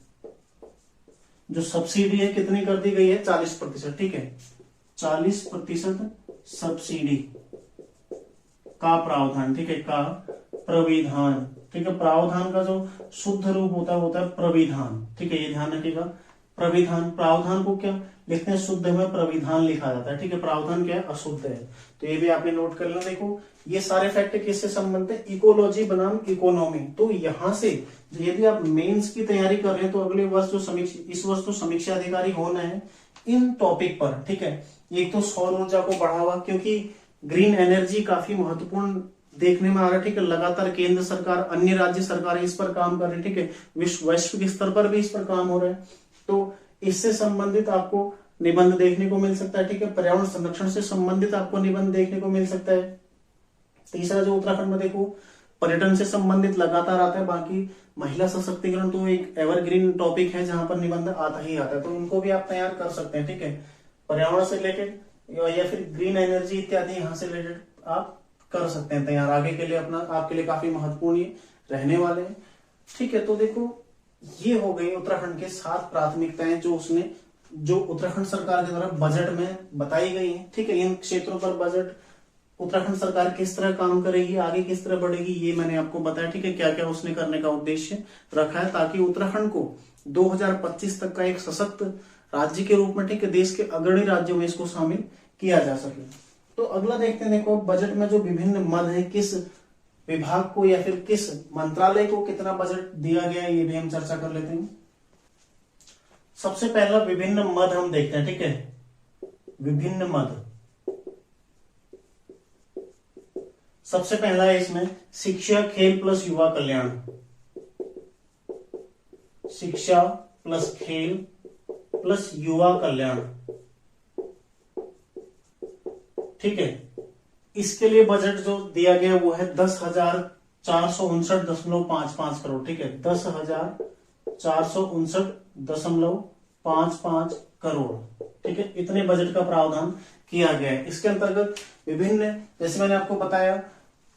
[SPEAKER 1] जो सब्सिडी है कितनी कर दी गई है, 40%, ठीक है, 40% सब्सिडी का प्रावधान, ठीक है, का प्रविधान, ठीक है। प्रावधान का जो शुद्ध रूप होता है प्रविधान, ठीक है, ये ध्यान रखिएगा, प्रविधान, प्रावधान को क्या लिखते हैं, शुद्ध में प्रविधान लिखा जाता है, ठीक है। प्रावधान क्या है, अशुद्ध है। तो ये भी आपने नोट कर लेना। देखो ये सारे फैक्ट किससे संबंधित है, इकोलॉजी बनाम इकोनॉमी। तो यहां से यदि आप मेंस की तैयारी कर रहे हैं तो अगले वर्ष जो इस वर्ष तो समीक्षा अधिकारी होना है इन टॉपिक पर, ठीक है। एक तो सौर ऊर्जा को बढ़ावा, क्योंकि ग्रीन एनर्जी काफी महत्वपूर्ण देखने में आ रहा है, ठीक है। लगातार केंद्र सरकार, अन्य राज्य सरकारें इस पर काम कर रही है, ठीक है। वैश्विक स्तर पर भी इस पर काम हो रहा है। तो इससे संबंधित आपको निबंध देखने को मिल सकता है, ठीक है। पर्यावरण संरक्षण से संबंधित आपको निबंध देखने को मिल सकता है। तीसरा जो उत्तराखंड में देखो पर्यटन से संबंधित लगातार आता है। बाकी महिला सशक्तिकरण तो एक एवरग्रीन टॉपिक है जहां पर निबंध आता ही आता है, तो उनको भी आप तैयार कर सकते हैं, ठीक है। पर्यावरण से रिलेटेड या फिर ग्रीन एनर्जी इत्यादि यहाँ से रिलेटेड आप कर सकते हैं तैयार। आगे के लिए अपना आपके लिए काफी महत्वपूर्ण ये रहने वाले हैं, ठीक है। तो देखो ये हो गई उत्तराखंड के 7 प्राथमिकताएं जो उत्तराखंड सरकार के द्वारा बजट में बताई गई है, ठीक है। इन क्षेत्रों पर बजट उत्तराखंड सरकार किस तरह काम करेगी, आगे किस तरह बढ़ेगी, ये मैंने आपको बताया, ठीक है। क्या क्या उसने करने का उद्देश्य रखा है ताकि उत्तराखंड को 2025 तक का एक सशक्त राज्य के रूप में, ठीक है, देश के अग्रणी राज्यों में इसको शामिल किया जा सके। तो अगला देखते हैं, देखो बजट में जो विभिन्न मद है, किस विभाग को या फिर किस मंत्रालय को कितना बजट दिया गया है, ये भी हम चर्चा कर लेते हैं। सबसे पहला विभिन्न मद हम देखते हैं, ठीक है। विभिन्न मद सबसे पहला है इसमें शिक्षा, खेल प्लस युवा कल्याण। शिक्षा प्लस खेल प्लस युवा कल्याण, ठीक है। इसके लिए बजट जो दिया गया वो है 10,459.55 करोड़, ठीक है। 10,459.55 करोड़, ठीक है। इतने बजट का प्रावधान किया गया है। इसके अंतर्गत विभिन्न, जैसे मैंने आपको बताया,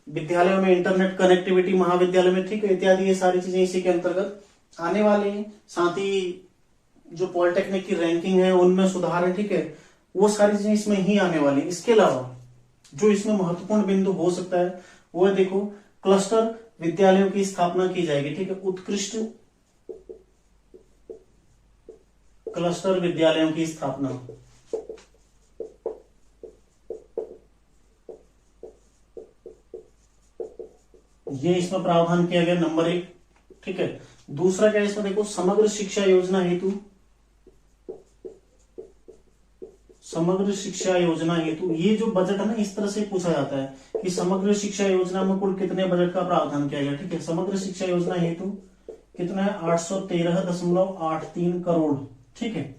[SPEAKER 1] विद्यालयों में इंटरनेट कनेक्टिविटी, महाविद्यालय में, ठीक है, इत्यादि ये सारी चीजें इसी के अंतर्गत आने वाली हैं। साथ ही जो पॉलिटेक्निक की रैंकिंग है उनमें सुधार है, ठीक है, वो सारी चीजें इसमें ही आने वाली है। इसके अलावा जो इसमें महत्वपूर्ण बिंदु हो सकता है वो है, देखो क्लस्टर विद्यालयों की स्थापना की जाएगी, ठीक है। उत्कृष्ट क्लस्टर विद्यालयों की स्थापना, ये इसमें प्रावधान किया गया, नंबर 1, ठीक है। दूसरा क्या है इसमें, देखो समग्र शिक्षा योजना हेतु, समग्र शिक्षा योजना हेतु, ये जो बजट है ना इस तरह से पूछा जाता है कि समग्र शिक्षा योजना में कुल कितने बजट का प्रावधान किया गया, ठीक है। समग्र शिक्षा योजना हेतु कितना है, 813.83 करोड़, ठीक है,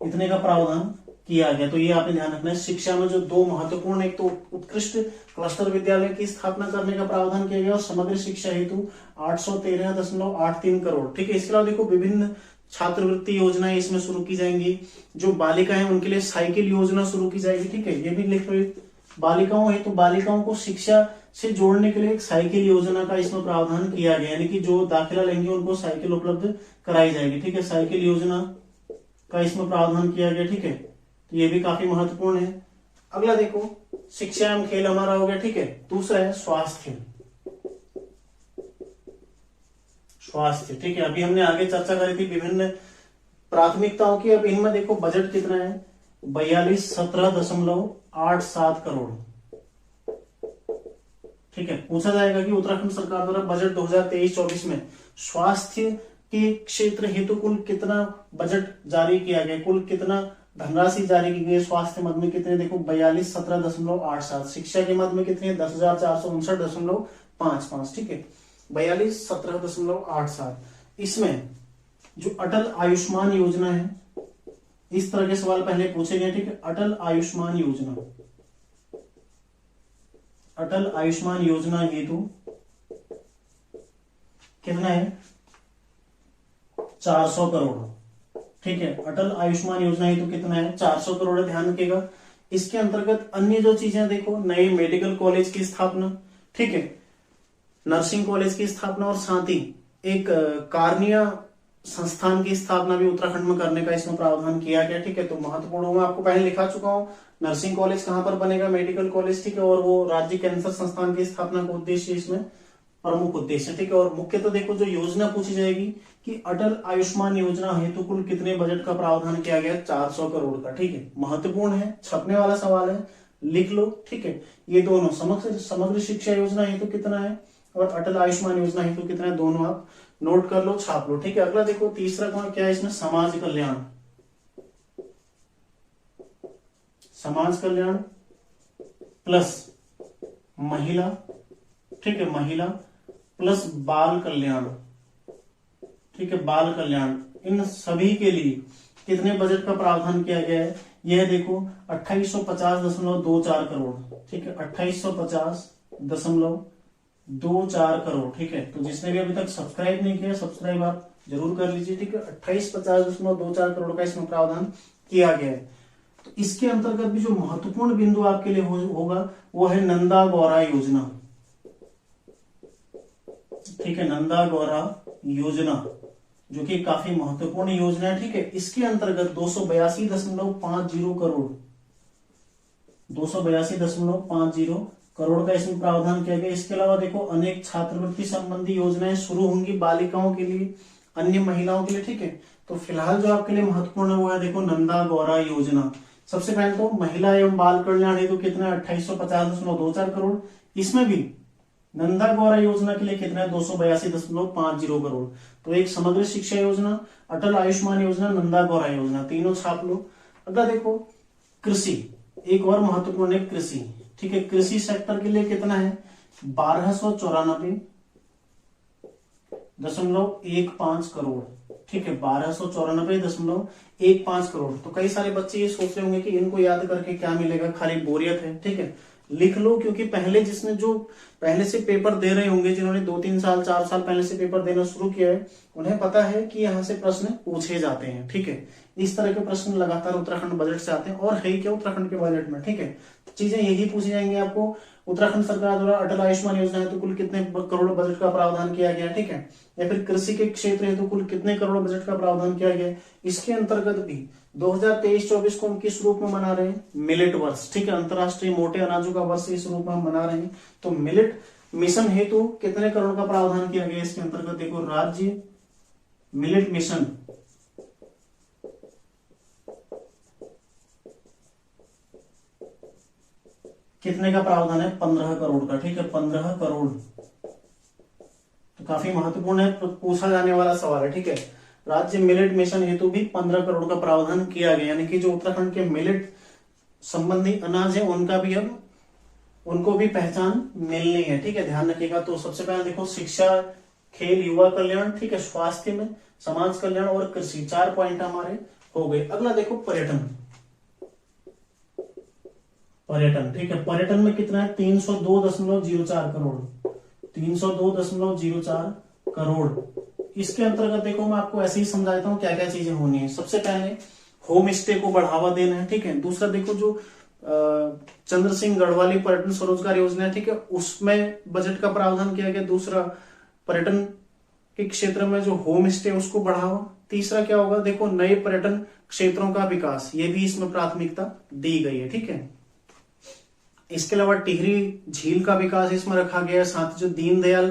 [SPEAKER 1] इतने का प्रावधान किया गया। तो ये आपने ध्यान रखना है। शिक्षा में जो 2 महत्वपूर्ण, एक तो उत्कृष्ट क्लस्टर विद्यालय की स्थापना करने का प्रावधान किया गया और समग्र शिक्षा हेतु 813.83 करोड़, ठीक है। इसके अलावा देखो विभिन्न छात्रवृत्ति योजनाएं इसमें शुरू की जाएंगी। जो बालिका है उनके लिए साइकिल योजना शुरू की जाएगी, ठीक है, ये भी लिख लो। बालिकाओं है तो बालिकाओं को शिक्षा से जोड़ने के लिए एक साइकिल योजना का इसमें प्रावधान किया गया, यानी कि जो दाखिला लेंगे उनको साइकिल उपलब्ध कराई जाएगी, ठीक है। साइकिल योजना का इसमें प्रावधान किया गया, ठीक है। तो ये भी काफी महत्वपूर्ण है। अगला देखो शिक्षा एवं खेल हमारा हो गया, ठीक है। दूसरा है स्वास्थ्य, स्वास्थ्य, ठीक है। अभी हमने आगे चर्चा करी थी विभिन्न प्राथमिकताओं की। अब इनमें देखो बजट कितना है, 4217.87 करोड़, ठीक है। पूछा जाएगा कि उत्तराखंड सरकार द्वारा बजट 2023-24 में स्वास्थ्य के क्षेत्र हेतु कुल कितना बजट जारी किया गया, कुल कितना धनराशि जारी की गई। स्वास्थ्य मद में कितने, देखो 4217.87। शिक्षा के मद में कितने, 10,459.55, ठीक है। 4217.87। इसमें जो अटल आयुष्मान योजना है, इस तरह के सवाल पहले पूछे गए, ठीक है। अटल आयुष्मान योजना, अटल आयुष्मान योजना हेतु कितना है, 400 करोड़, ठीक है। अटल आयुष्मान योजना हेतु कितना है, 400 करोड़, ध्यान रखिएगा। इसके अंतर्गत अन्य जो चीजें देखो, नए मेडिकल कॉलेज की स्थापना, ठीक है, नर्सिंग कॉलेज की स्थापना और साथ ही एक कार्निया संस्थान की स्थापना भी उत्तराखंड में करने का इसमें प्रावधान किया गया, ठीक है। तो महत्वपूर्ण, मैं आपको पहले लिखा चुका हूं नर्सिंग कॉलेज कहां पर बनेगा, मेडिकल कॉलेज, ठीक है, और वो राज्य कैंसर संस्थान की स्थापना का उद्देश्य इसमें प्रमुख उद्देश्य, ठीक है। और मुख्यतः देखो जो योजना पूछी जाएगी कि अटल आयुष्मान योजना हेतु कुल कितने बजट का प्रावधान किया गया, 400 करोड़ का, ठीक है। महत्वपूर्ण है, छपने वाला सवाल है, लिख लो, ठीक है। ये दोनों समग्र शिक्षा योजना हेतु कितना है और अटल आयुष्मान योजना हेतु कितना है, दोनों आप नोट कर लो, छाप लो, ठीक है। अगला देखो तीसरा क्या है इसमें, समाज कल्याण। समाज कल्याण प्लस महिला, ठीक है, महिला प्लस बाल कल्याण, ठीक है, बाल कल्याण, इन सभी के लिए कितने बजट का प्रावधान किया गया है, यह देखो 2850.24 करोड़, ठीक है, 2850.24 करोड़, ठीक है। तो जिसने भी अभी तक सब्सक्राइब नहीं किया, सब्सक्राइब आप जरूर कर लीजिए, ठीक है। 2850.24 करोड़ का इसमें प्रावधान किया गया है। तो इसके अंतर्गत भी जो महत्वपूर्ण बिंदु आपके लिए होगा वो है नंदा गौरा योजना, ठीक है, नंदा गौरा योजना, जो कि काफी महत्वपूर्ण योजना है, ठीक है। इसके अंतर्गत 282.50 करोड़, 282.50 करोड़ का इसमें प्रावधान किया गया। इसके अलावा देखो अनेक छात्रवृत्ति संबंधी योजनाएं शुरू होंगी बालिकाओं के लिए, अन्य महिलाओं के लिए, ठीक है। तो फिलहाल जो आपके लिए महत्वपूर्ण है वो है देखो नंदा गौरा योजना। सबसे पहले तो महिला एवं बाल कल्याण हेतु कितना, 2850.24 करोड़। इसमें भी नंदा गौरा योजना के लिए कितना है, 282.50 करोड़। तो एक समग्र शिक्षा योजना, अटल आयुष्मान योजना, नंदा गौरा योजना, तीनों छाप लो। अगला देखो कृषि, एक और महत्वपूर्ण है कृषि, ठीक है। कृषि सेक्टर के लिए कितना है, 1294.15 करोड़, ठीक है, 1294.15 करोड़। तो कई सारे बच्चे ये सोच रहे होंगे कि इनको याद करके क्या मिलेगा, खाली बोरियत है, ठीक है। लिख लो, क्योंकि पहले से पेपर दे रहे होंगे, जिन्होंने 2-3 साल 4 साल पहले से पेपर देना शुरू किया है, उन्हें पता है कि यहाँ से प्रश्न पूछे जाते हैं, ठीक है। इस तरह के प्रश्न लगातार उत्तराखंड बजट से आते हैं, और है क्या उत्तराखंड के बजट में, ठीक है। चीजें यही पूछी जाएंगी आपको, उत्तराखंड सरकार द्वारा अटल आयुष्मान योजना हेतु कुल कितने करोड़ बजट का प्रावधान किया गया, ठीक है। या फिर कृषि के क्षेत्र हेतु कुल कितने करोड़ बजट का प्रावधान किया गया। इसके अंतर्गत भी 2023-24 को हम किस रूप में मना रहे हैं, मिलेट वर्ष, ठीक है, अंतरराष्ट्रीय मोटे अनाजों का वर्ष इस रूप में हम मना रहे हैं। तो मिलेट मिशन हेतु कितने करोड़ का प्रावधान किया गया, इसके अंतर्गत देखो राज्य मिलेट मिशन, कितने का प्रावधान है, 15 करोड़ का, ठीक है, 15 करोड़। तो काफी महत्वपूर्ण है, पूछा जाने वाला सवाल है, ठीक है। राज्य मिलेट मिशन हेतु भी 15 करोड़ का प्रावधान किया गया, यानी कि जो उत्तराखंड के मिलेट संबंधी अनाज है उनका भी अब उनको भी पहचान मिलनी है, ठीक है, ध्यान रखिएगा। तो सबसे पहले देखो शिक्षा, खेल, युवा कल्याण, ठीक है, स्वास्थ्य में, समाज कल्याण और कृषि, 4 पॉइंट हमारे हो गए। अगला देखो पर्यटन, ठीक है, पर्यटन में कितना है, 302.04 करोड़, 302.04 करोड़। इसके अंतर्गत देखो मैं आपको ऐसे ही समझा देता हूँ क्या क्या चीजें होनी है। सबसे पहले होम स्टे को बढ़ावा देना है, ठीक है। दूसरा देखो जो चंद्र सिंह गढ़वाली पर्यटन स्वरोजगार योजना है, ठीक है, उसमें बजट का प्रावधान किया गया। दूसरा पर्यटन के क्षेत्र में जो होम स्टे उसको बढ़ावा। तीसरा क्या होगा, देखो नए पर्यटन क्षेत्रों का विकास, ये भी इसमें प्राथमिकता दी गई है, ठीक है। इसके अलावा टिहरी झील का विकास इसमें रखा गया है। साथ ही जो दीनदयाल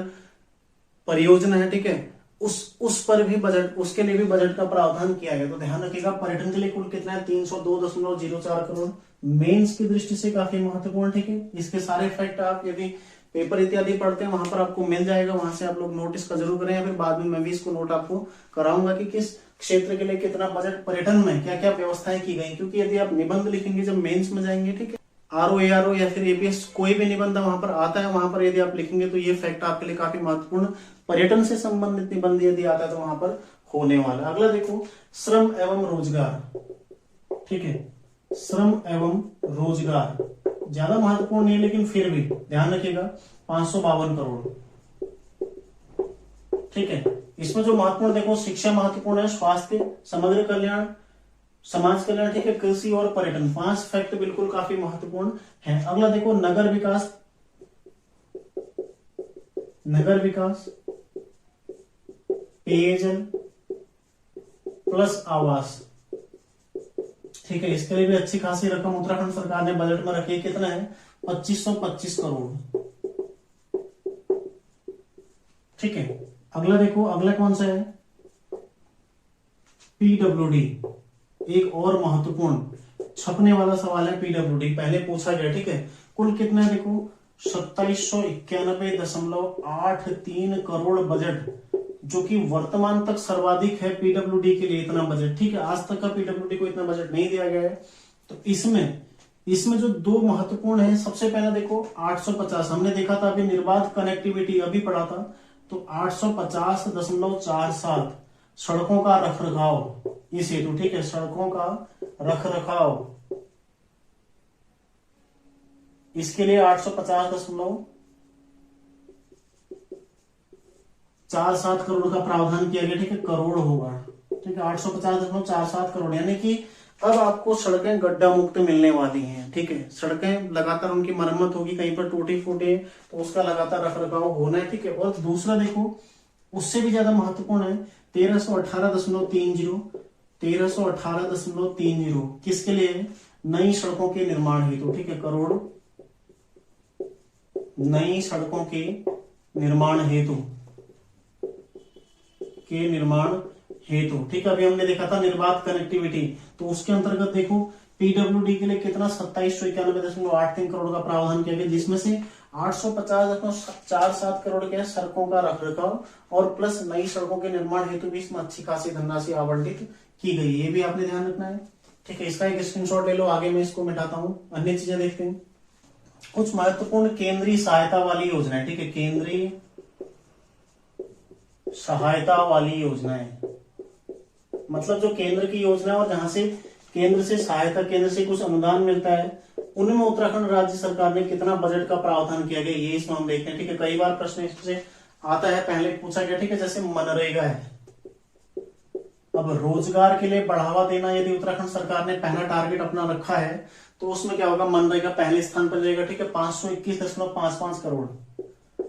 [SPEAKER 1] परियोजना है, ठीक है, उस पर भी बजट, उसके लिए भी बजट का प्रावधान किया गया। तो ध्यान रखिएगा पर्यटन के लिए कुल कितना है, 302.04 करोड़। मेंस की दृष्टि से काफी महत्वपूर्ण, ठीक है। इसके सारे फैक्ट आप यदि पेपर इत्यादि पढ़ते हैं वहां पर आपको मिल जाएगा, वहां से आप लोग नोट इसका जरूर करें, या फिर बाद में मैं भी इसको नोट आपको कराऊंगा कि किस क्षेत्र के लिए कितना बजट, पर्यटन में क्या क्या व्यवस्थाएं की गई। क्योंकि यदि आप निबंध लिखेंगे जब मेंस में जाएंगे, ठीक है, आरओ या फिर एपीएस कोई भी निबंध वहां पर आता है, वहां पर यदि आप लिखेंगे तो ये फैक्ट आपके लिए काफी महत्वपूर्ण, पर्यटन से संबंधित निबंध यदि आता है तो वहां पर होने वाला। अगला देखो श्रम एवं रोजगार, ठीक है, श्रम एवं रोजगार ज्यादा महत्वपूर्ण नहीं, लेकिन फिर भी ध्यान रखिएगा 552 करोड़, ठीक है। इसमें जो महत्वपूर्ण देखो शिक्षा महत्वपूर्ण है, स्वास्थ्य, समग्र कल्याण, समाज कल्याण, ठीक है, कृषि और पर्यटन, 5 फैक्ट बिल्कुल काफी महत्वपूर्ण है। अगला देखो नगर विकास, पेयजल प्लस आवास, ठीक है। इसके लिए भी अच्छी खासी रकम उत्तराखंड सरकार ने बजट में रखी है। कितना है, 2525 करोड़, ठीक है। अगला देखो, अगला कौन सा है, पीडब्ल्यूडी। एक और महत्वपूर्ण छपने वाला सवाल है पीडब्ल्यूडी, पहले पूछा गया, ठीक है। कुल कितना है देखो, 2791.83 करोड़ बजट, जो कि वर्तमान तक सर्वाधिक है पीडब्ल्यूडी के लिए, इतना बजट, ठीक है। आज तक का पीडब्ल्यूडी को इतना बजट नहीं दिया गया है। तो इसमें जो दो महत्वपूर्ण है, सबसे पहला देखो 850, हमने देखा था अभी निर्बाध कनेक्टिविटी, अभी पढ़ा था, तो 850.47 सड़कों का रखरखाव इस हेतु, ठीक है, सड़कों का रखरखाव, इसके लिए 850.47 करोड़ का प्रावधान किया गया, ठीक है, करोड़ होगा, ठीक है, 850.47 करोड़, यानी कि अब आपको सड़कें गड्ढा मुक्त मिलने वाली हैं, ठीक है। सड़कें लगातार उनकी मरम्मत होगी, कहीं पर टूटी फूटी तो उसका लगातार रखरखाव होना है, ठीक है। और दूसरा देखो, उससे भी ज्यादा महत्वपूर्ण है 1318.30 किसके लिए, नई सड़कों के निर्माण हेतु, ठीक है, करोड़ नई सड़कों के निर्माण हेतु ठीक है। अभी हमने देखा था निर्बाध कनेक्टिविटी, तो उसके अंतर्गत देखो पीडब्ल्यूडी के लिए कितना 2791.83 करोड़ का प्रावधान किया गया, जिसमें से 850.47 करोड़ के सड़कों का रखरखाव और प्लस नई सड़कों के निर्माण हेतु भी इसमें अच्छी खासी धनराशि आवंटित की गई, ये भी आपने ध्यान रखना है, ठीक है। इसका एक स्क्रीनशॉट ले लो, आगे मैं इसको मिटाता हूं, अन्य चीजें देखते हैं। कुछ महत्वपूर्ण केंद्रीय सहायता वाली योजनाएं, ठीक है, केंद्रीय सहायता वाली योजनाएं, मतलब जो केंद्र की योजना और जहां से केंद्र से सहायता, केंद्र से कुछ अनुदान मिलता है, उनमें उत्तराखंड राज्य सरकार ने कितना बजट का प्रावधान किया गया, ये इसमें हम देखते हैं, ठीक है। कई बार प्रश्न इससे आता है, पहले पूछा गया, ठीक है, जैसे मनरेगा है, अब रोजगार के लिए बढ़ावा देना यदि उत्तराखंड सरकार ने पहला टारगेट अपना रखा है, तो उसमें क्या होगा, मनरेगा पहले स्थान पर रहेगा, ठीक है, 521.55 करोड़,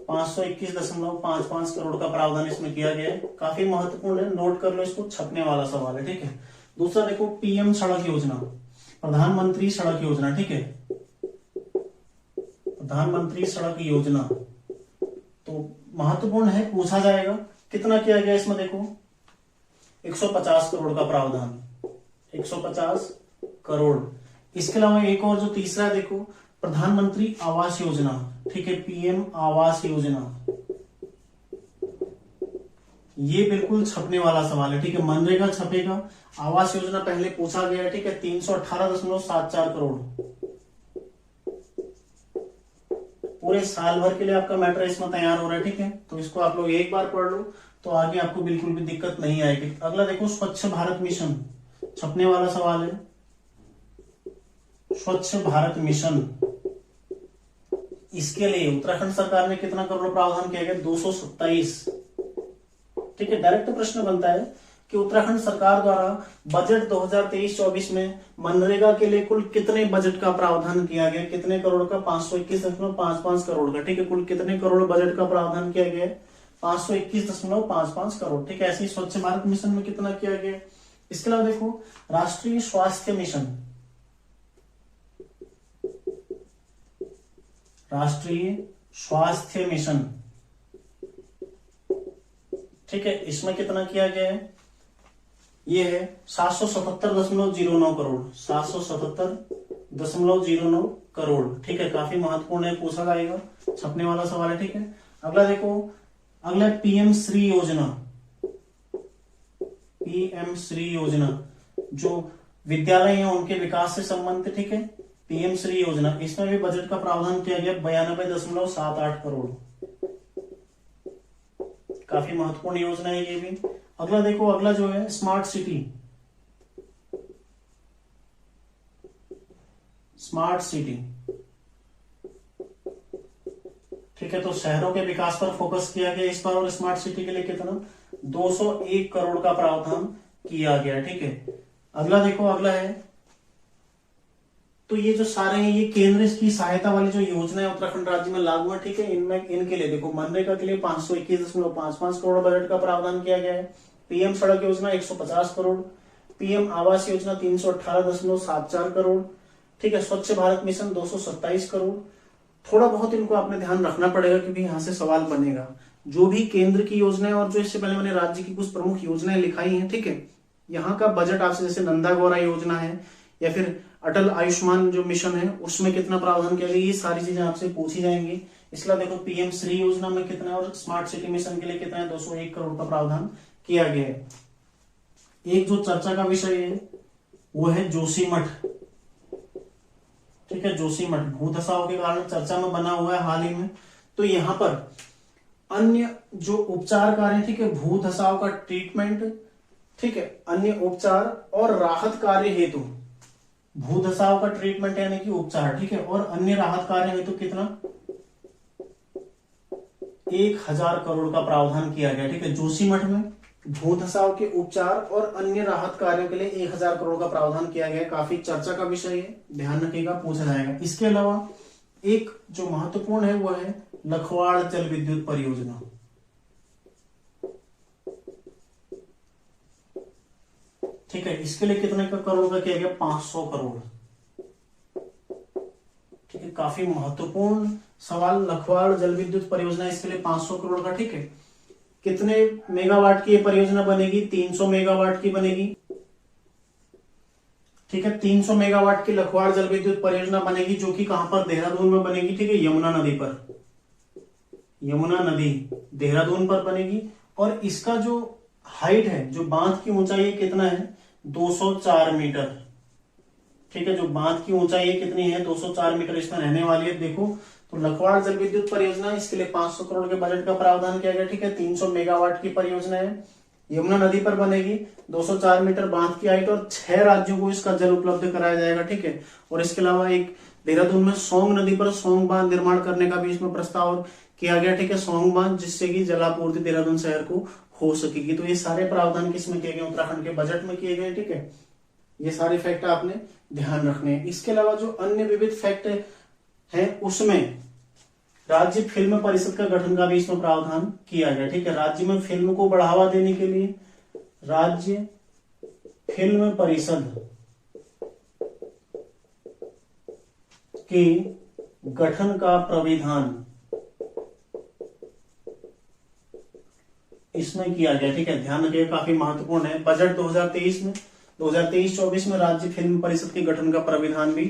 [SPEAKER 1] 521.55 करोड़ का प्रावधान इसमें किया गया है, काफी महत्वपूर्ण है, नोट कर लो इसको, छपने वाला सवाल है, ठीक है। दूसरा देखो, पीएम सड़क योजना, प्रधानमंत्री सड़क योजना, ठीक है, प्रधानमंत्री सड़क योजना, तो महत्वपूर्ण है, पूछा जाएगा कितना किया गया इसमें, देखो 150 करोड़ का प्रावधान, 150 करोड़। इसके अलावा एक और जो तीसरा है देखो, प्रधानमंत्री आवास योजना, ठीक है, पीएम आवास योजना, ये बिल्कुल छपने वाला सवाल है, ठीक है, मनरेगा छपेगा, आवास योजना पहले पूछा गया है, ठीक है, 318.74 करोड़, पूरे साल भर के लिए आपका मैटर इसमें तैयार हो रहा है, ठीक है। तो इसको आप लोग एक बार पढ़ लो, तो आगे आपको बिल्कुल भी दिक्कत नहीं आएगी। अगला देखो, स्वच्छ भारत मिशन, छपने वाला सवाल है, स्वच्छ भारत मिशन, इसके लिए उत्तराखंड सरकार ने कितना करोड़ प्रावधान किया गया, 227, ठीक है। डायरेक्ट प्रश्न बनता है कि उत्तराखंड सरकार द्वारा बजट 2023-24 में मनरेगा के लिए कुल कितने बजट का प्रावधान किया गया, कितने करोड़ का, 521.55 करोड़ का, ठीक है, कुल कितने करोड़ बजट का प्रावधान किया गया, 521.55 करोड़, ठीक है। ऐसे ही स्वच्छ भारत मिशन में कितना किया गया। इसके अलावा देखो, राष्ट्रीय स्वास्थ्य मिशन, राष्ट्रीय स्वास्थ्य मिशन, ठीक है, इसमें कितना किया गया है, ये है 777.09 करोड़, 777.09 करोड़, ठीक है, काफी महत्वपूर्ण है, पूछा जाएगा, छपने वाला सवाल है, ठीक है। अगला देखो, अगला पीएम श्री योजना, पीएम श्री योजना जो विद्यालय है उनके विकास से संबंधित, ठीक है, पीएम श्री योजना, इसमें भी बजट का प्रावधान किया गया 92.78 करोड़, काफी महत्वपूर्ण योजना है ये भी। अगला देखो, अगला जो है स्मार्ट सिटी, स्मार्ट सिटी, ठीक है, तो शहरों के विकास पर फोकस किया गया इस बार, और स्मार्ट सिटी के लिए कितना, 201 करोड़ का प्रावधान किया गया, ठीक है। अगला देखो, अगला है, तो ये जो सारे हैं ये केंद्र की सहायता वाली जो योजना है उत्तराखंड राज्य में लागू है, ठीक है, इनमें इनके लिए देखो, मनरेगा के लिए 521.55 करोड़ बजट का प्रावधान किया गया है, पीएम सड़क योजना 150 करोड़, पीएम आवास योजना 318.74 करोड़, ठीक है, स्वच्छ भारत मिशन 227 करोड़। थोड़ा बहुत इनको आपने ध्यान रखना पड़ेगा क्योंकि यहां से सवाल बनेगा। जो भी केंद्र की योजनाएं और जो इससे पहले मैंने राज्य की कुछ प्रमुख योजनाएं लिखाई हैं, ठीक है, यहाँ का बजट आपसे जैसे नंदा गौरा योजना है या फिर अटल आयुष्मान जो मिशन है उसमें कितना प्रावधान किया गया, ये सारी चीजें आपसे पूछी जाएंगी। इसके अलावा देखो पीएम श्री योजना में कितना है और स्मार्ट सिटी मिशन के लिए कितना है, 201 करोड़ का प्रावधान किया गया है। एक जो चर्चा का विषय है वो है जोशीमठ, ठीक है, जोशीमठ भूधसाव के कारण चर्चा में बना हुआ है हाल ही में। तो यहाँ पर अन्य जो उपचार कार्य, ठीक है, भूधसाव का ट्रीटमेंट, ठीक है, अन्य उपचार और राहत कार्य हेतु, भूधसाव का ट्रीटमेंट यानी कि उपचार, ठीक है, और अन्य राहत कार्य हेतु कितना 1000 करोड़ का प्रावधान किया गया, ठीक है। जोशीमठ में भूधसाव के उपचार और अन्य राहत कार्यों के लिए 1000 करोड़ का प्रावधान किया गया। काफी चर्चा का विषय है, ध्यान रखिएगा, पूछा जाएगा। इसके अलावा एक जो महत्वपूर्ण है वो है लखवाड़ जल विद्युत परियोजना, ठीक है। इसके लिए कितने का करोड़ का किया गया, 500 करोड़, ठीक है। काफी महत्वपूर्ण सवाल, लखवाड़ जल विद्युत परियोजना, इसके लिए 500 करोड़ का, ठीक है। कितने मेगावाट की ये परियोजना बनेगी, 300 मेगावाट की बनेगी, ठीक है। 300 मेगावाट की लखवाड़ जल विद्युत परियोजना बनेगी, जो कि कहां पर, देहरादून में बनेगी, ठीक है, यमुना नदी पर, यमुना नदी देहरादून पर बनेगी। और इसका जो हाइट है, जो बांध की ऊंचाई है कितना है, 204 मीटर, ठीक है। जो बांध की ऊंचाई है कितनी है, 204 मीटर इसमें रहने वाली है। देखो तो लखवाड़ जल विद्युत परियोजना, इसके लिए 500 करोड़ के बजट का प्रावधान किया गया, ठीक है। 300 मेगावाट की परियोजना है, यमुना नदी पर बनेगी, 204 मीटर बांध की हाइट, और 6 राज्यों को इसका जल उपलब्ध कराया जाएगा, ठीक है। और इसके अलावा एक देहरादून में सोंग नदी पर सोंग बांध निर्माण करने का भी इसमें प्रस्ताव किया गया, ठीक है, सोंग बांध, जिससे कि जलापूर्ति देहरादून शहर को हो सकेगी। तो ये सारे प्रावधान किसमें किए गए, उत्तराखंड के बजट में किए गए, ठीक है। ये सारे फैक्ट आपने ध्यान रखने हैं। इसके अलावा जो अन्य विविध फैक्ट है उसमें राज्य फिल्म परिषद का गठन का भी इसमें प्रावधान किया गया, ठीक है। राज्य में फिल्म को बढ़ावा देने के लिए राज्य फिल्म परिषद के गठन का प्राविधान इसमें किया गया, ठीक है। ध्यान रखिए, काफी महत्वपूर्ण है। बजट 2023-24 में राज्य फिल्म परिषद के गठन का प्राविधान भी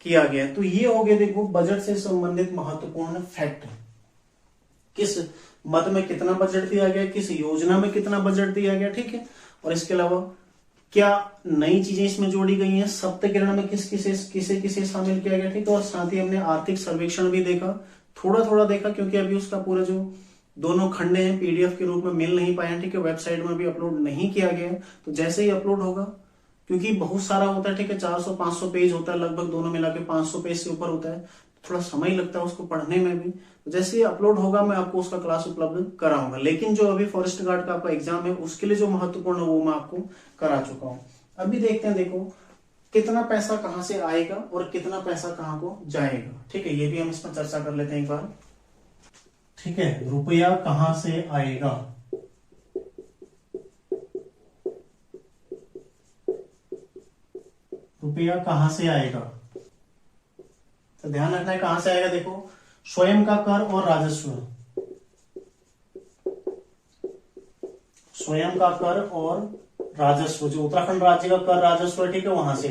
[SPEAKER 1] किया गया। तो ये हो गया, देखो, बजट से संबंधित महत्वपूर्ण फैक्ट। किस मद में कितना बजट दिया गया, किस योजना में कितना बजट दिया गया, ठीक है। और इसके अलावा क्या नई चीजें इसमें जोड़ी गई हैं, सप्तकिरण में किसे किसे शामिल किया गया, ठीक है। और साथ ही हमने आर्थिक सर्वेक्षण भी देखा, थोड़ा थोड़ा देखा, क्योंकि अभी उसका पूरा जो दोनों खंडे हैं पीडीएफ के रूप में मिल नहीं पाए, ठीक है, वेबसाइट में भी अपलोड नहीं किया गया। तो जैसे ही अपलोड होगा, क्योंकि बहुत सारा होता है, ठीक है, 400-500 पेज होता है, लगभग दोनों मिला के 500 पेज से ऊपर होता है, थोड़ा समय लगता है उसको पढ़ने में भी। तो जैसे ही अपलोड होगा मैं आपको उसका क्लास उपलब्ध कराऊंगा। लेकिन जो अभी फॉरेस्ट गार्ड का आपका एग्जाम है उसके लिए जो महत्वपूर्ण है वो मैं आपको करा चुका हूं। अभी देखते हैं, देखो कितना पैसा कहां से आएगा और कितना पैसा कहां को जाएगा, ठीक है। ये भी हम इसमें चर्चा कर लेते हैं एक बार, ठीक है। रुपया कहां से आएगा, रुपया कहां से आएगा, तो ध्यान रखना है कहां से आएगा। देखो, स्वयं का कर और राजस्व, स्वयं का कर और राजस्व, जो उत्तराखंड राज्य का कर राजस्व है, ठीक है, वहां से।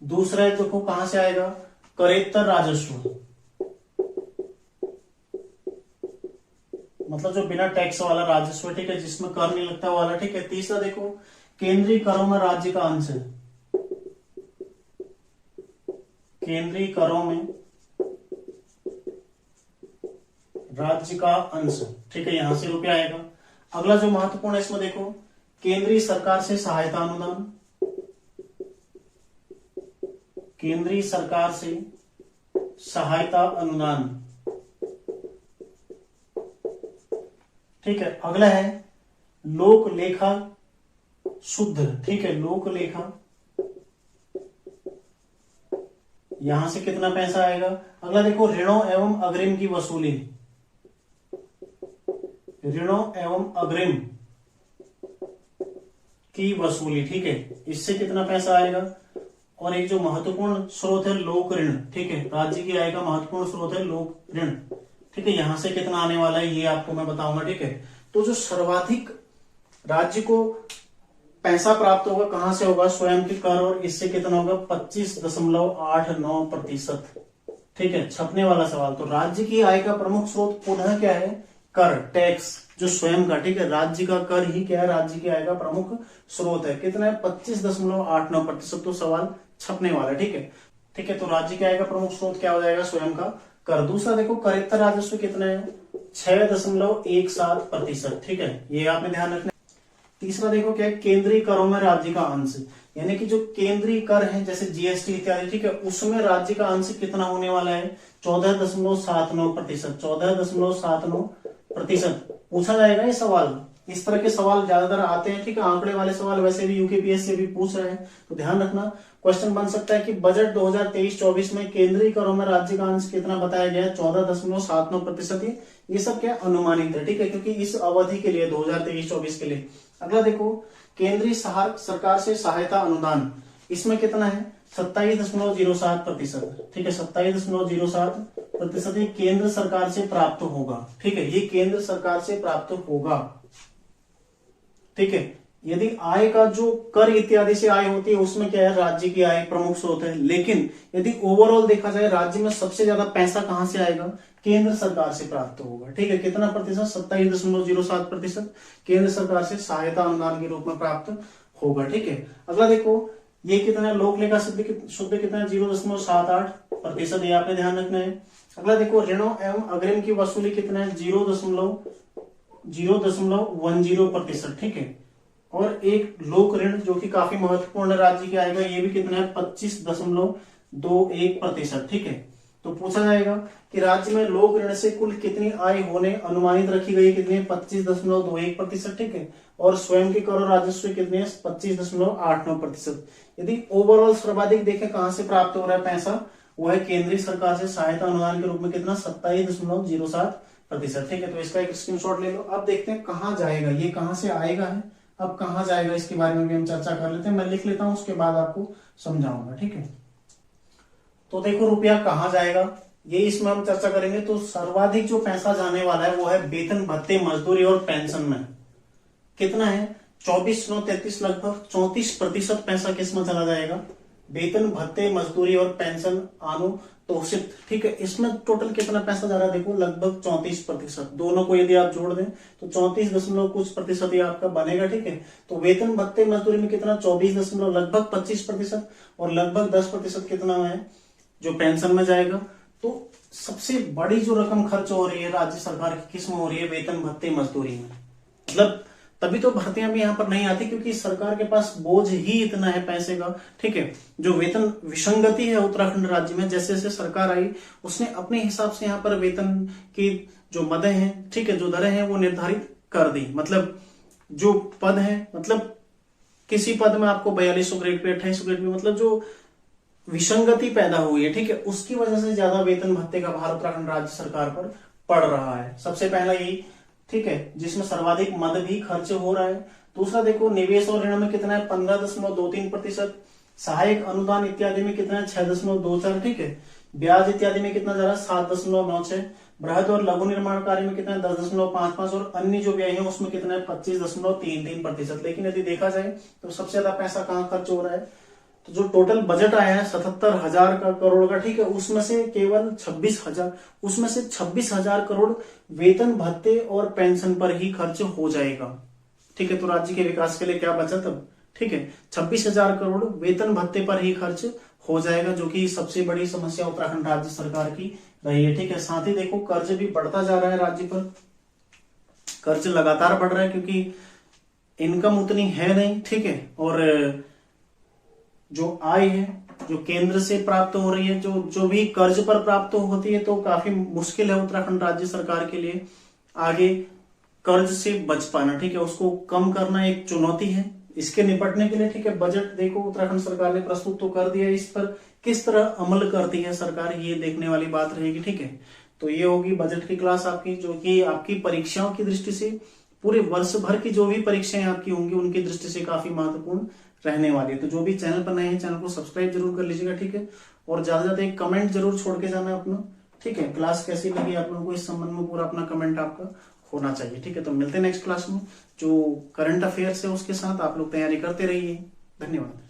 [SPEAKER 1] दूसरा है, देखो कहां से आएगा, करेत्तर राजस्व, मतलब जो बिना टैक्स वाला राजस्व, ठीक है, जिसमें कर नहीं लगता वाला, ठीक है। तीसरा देखो, केंद्रीय करों में राज्य का अंश, केंद्रीय करों में राज्य का अंश, ठीक है, यहां से रुपया आएगा। अगला जो महत्वपूर्ण है इसमें देखो, केंद्रीय सरकार से सहायता अनुदान, केंद्रीय सरकार से सहायता अनुदान, ठीक है। अगला है लोक लेखा शुद्ध, ठीक है, लोक लेखा, यहां से कितना पैसा आएगा। अगला देखो, ऋणों एवं अग्रिम की वसूली, ऋणों एवं अग्रिम की वसूली, ठीक है, इससे कितना पैसा आएगा। और एक जो महत्वपूर्ण स्रोत है लोक ऋण, ठीक है, राज्य की आय का महत्वपूर्ण स्रोत है लोक ऋण, ठीक है, यहां से कितना आने वाला है ये आपको मैं बताऊंगा। ठीक है, तो जो सर्वाधिक राज्य को पैसा प्राप्त होगा कहां से होगा, स्वयं के कर, और इससे कितना होगा 25.89%। ठीक है, छपने वाला सवाल। तो राज्य की आय का प्रमुख स्रोत पुनः क्या है, कर, टैक्स, जो स्वयं का। ठीक है, राज्य का कर ही क्या है, राज्य की आय का प्रमुख स्रोत है। कितना है, 25.89%। तो सवाल छपने वाला है। ठीक है, तो राज्य की आय का प्रमुख स्रोत क्या हो जाएगा, स्वयं का कर। दूसरा देखो, करेक्टर राजस्व कितना है, 6.17%। ठीक है, ये आपने ध्यान रखना। तीसरा देखो क्या है, केंद्रीय करों में राज्य का अंश, यानी कि जो केंद्रीय कर है जैसे जीएसटी इत्यादि, ठीक है, उसमें राज्य का अंश कितना होने वाला है, 14.79%। 14.79% पूछा जाएगा ये सवाल। इस तरह के सवाल ज्यादातर आते हैं। ठीक है, आंकड़े वाले सवाल वैसे भी यूकेपीएससी से भी पूछ रहे हैं, तो ध्यान रखना। क्वेश्चन बन सकता है कि बजट 2023-24 में केंद्रीय करों में राज्य का अंश कितना बताया गया है, 14.79%। ये सब क्या अनुमानित है। ठीक है, क्योंकि इस अवधि के लिए 2023-24 के लिए। अगला देखो, केंद्रीय सरकार से सहायता अनुदान, इसमें कितना है, 27.07%। ठीक है, 27.07% ये केंद्र सरकार से प्राप्त होगा। ठीक है, ये केंद्र सरकार से प्राप्त होगा। ठीक है, यदि आय का जो कर इत्यादि से आय होती है उसमें क्या है, राज्य की आय प्रमुख स्रोत है। लेकिन यदि ओवरऑल देखा जाए राज्य में सबसे ज्यादा पैसा कहां से आएगा, केंद्र सरकार से प्राप्त होगा। ठीक है, कितना प्रतिशत, 27.07% केंद्र सरकार से सहायता अनुदान के रूप में प्राप्त होगा। ठीक है, अगला देखो, ये कितना है, लोक लेखा शुद्ध कितना है, 0.78%। ये आपने ध्यान रखना है। अगला देखो, ऋणों एवं अग्रिम की वसूली कितना है, 0.10%। ठीक है, और एक लोक ऋण जो कि काफी महत्वपूर्ण राज्य के आएगा, ये भी कितना है, 25.21%। ठीक है, तो पूछा जाएगा कि राज्य में लोक ऋण से कुल कितनी आय होने अनुमानित रखी गई, कितनी है, 25.21%। ठीक है, और स्वयं के कर और राजस्व कितने हैं, 25.89%। यदि ओवरऑल सर्वाधिक देखें कहां से प्राप्त हो रहा है पैसा, वो है केंद्रीय सरकार से सहायता अनुदान के रूप में, कितना, 27.07%। ठीक है, तो इसका एक स्क्रीनशॉट ले लो। अब देखते हैं कहां जाएगा, ये कहां से आएगा है, अब कहां जाएगा इसके बारे में भी हम चर्चा कर लेते हैं। मैं लिख लेता हूं, उसके बाद आपको समझाऊंगा। ठीक है, तो देखो रुपया कहां जाएगा, ये इसमें हम चर्चा करेंगे। तो सर्वाधिक जो पैसा जाने वाला है वो है वेतन, भत्ते, मजदूरी और पेंशन में। कितना है, 24.33, लगभग 34% पैसा किसमें चला जाएगा, वेतन, भत्ते, मजदूरी और पेंशन अनुतोषित। ठीक है, इसमें टोटल कितना पैसा जा रहा है, देखो लगभग 34%। दोनों को यदि आप जोड़ दें तो 34% ये आपका बनेगा। ठीक है, तो वेतन, भत्ते, मजदूरी में कितना, 24 लगभग 25%, और लगभग 10% कितना है जो पेंशन में जाएगा। तो सबसे बड़ी जो रकम खर्च हो रही है राज्य सरकार की किस में हो रही है, वेतन, भत्ते, मजदूरी में। मतलब तभी तो भर्तियां भी यहां पर नहीं आती, क्योंकि सरकार के पास बोझ ही इतना है पैसे का। ठीक है, जो वेतन विसंगति है उत्तराखंड राज्य में, जैसे जैसे सरकार आई उसने अपने हिसाब से यहाँ पर वेतन की जो मदें हैं, ठीक है, जो दरें हैं वो निर्धारित कर दी। मतलब जो पद है, मतलब किसी पद में आपको 4200 ग्रेड पे, 2800 ग्रेड पे, मतलब जो विसंगति पैदा हुई है, ठीक है, उसकी वजह से ज्यादा वेतन भत्ते का भार उत्तराखंड राज्य सरकार पर पड़ रहा है। सबसे पहला यही, ठीक है, जिसमें सर्वाधिक मद भी खर्च हो रहा है। दूसरा देखो, निवेश और ऋण में कितना है, 15.23%। सहायक अनुदान इत्यादि में कितना है, 6.24। ठीक है, ब्याज इत्यादि में कितना जा रहा है, 7.96। बृहद और लघु निर्माण कार्य में कितना है, 10.55, और अन्य जो व्यय है उसमें कितना है, 25.33%। लेकिन यदि देखा जाए तो सबसे ज्यादा पैसा कहाँ खर्च हो रहा है, तो जो टोटल बजट आया है 77,000 करोड़ का, ठीक है, उसमें से केवल 26,000 करोड़ वेतन, भत्ते और पेंशन पर ही खर्च हो जाएगा। ठीक है, तो राज्य के विकास के लिए क्या बचा तब, ठीक है, 26,000 करोड़ वेतन, भत्ते पर ही खर्च हो जाएगा, जो कि सबसे बड़ी समस्या उत्तराखंड राज्य सरकार की रही है। ठीक है, साथ ही देखो कर्ज भी बढ़ता जा रहा है, राज्य पर कर्ज लगातार बढ़ रहा है, क्योंकि इनकम उतनी है नहीं। ठीक है, और जो आय है जो केंद्र से प्राप्त हो रही है, जो भी कर्ज पर प्राप्त होती है, तो काफी मुश्किल है उत्तराखंड राज्य सरकार के लिए आगे कर्ज से बच पाना। ठीक है, उसको कम करना एक चुनौती है। इसके निपटने के लिए, ठीक है, बजट देखो उत्तराखंड सरकार ने प्रस्तुत तो कर दिया, इस पर किस तरह अमल करती है सरकार, ये देखने वाली बात रहेगी। ठीक है, तो ये होगी बजट की क्लास आपकी, जो कि आपकी परीक्षाओं की दृष्टि से, पूरे वर्ष भर की जो भी परीक्षाएं आपकी होंगी उनकी दृष्टि से काफी महत्वपूर्ण रहने वाली है। तो जो भी चैनल पर नए हैं, चैनल को सब्सक्राइब जरूर कर लीजिएगा। ठीक है, और ज्यादा से ज्यादा एक कमेंट जरूर छोड़ के जाना अपना। ठीक है, क्लास कैसी लगी आप लोगों को इस संबंध में पूरा अपना कमेंट आपका होना चाहिए। ठीक है, तो मिलते हैं नेक्स्ट क्लास में। जो करंट अफेयर्स है उसके साथ आप लोग तैयारी करते रहिए। धन्यवाद।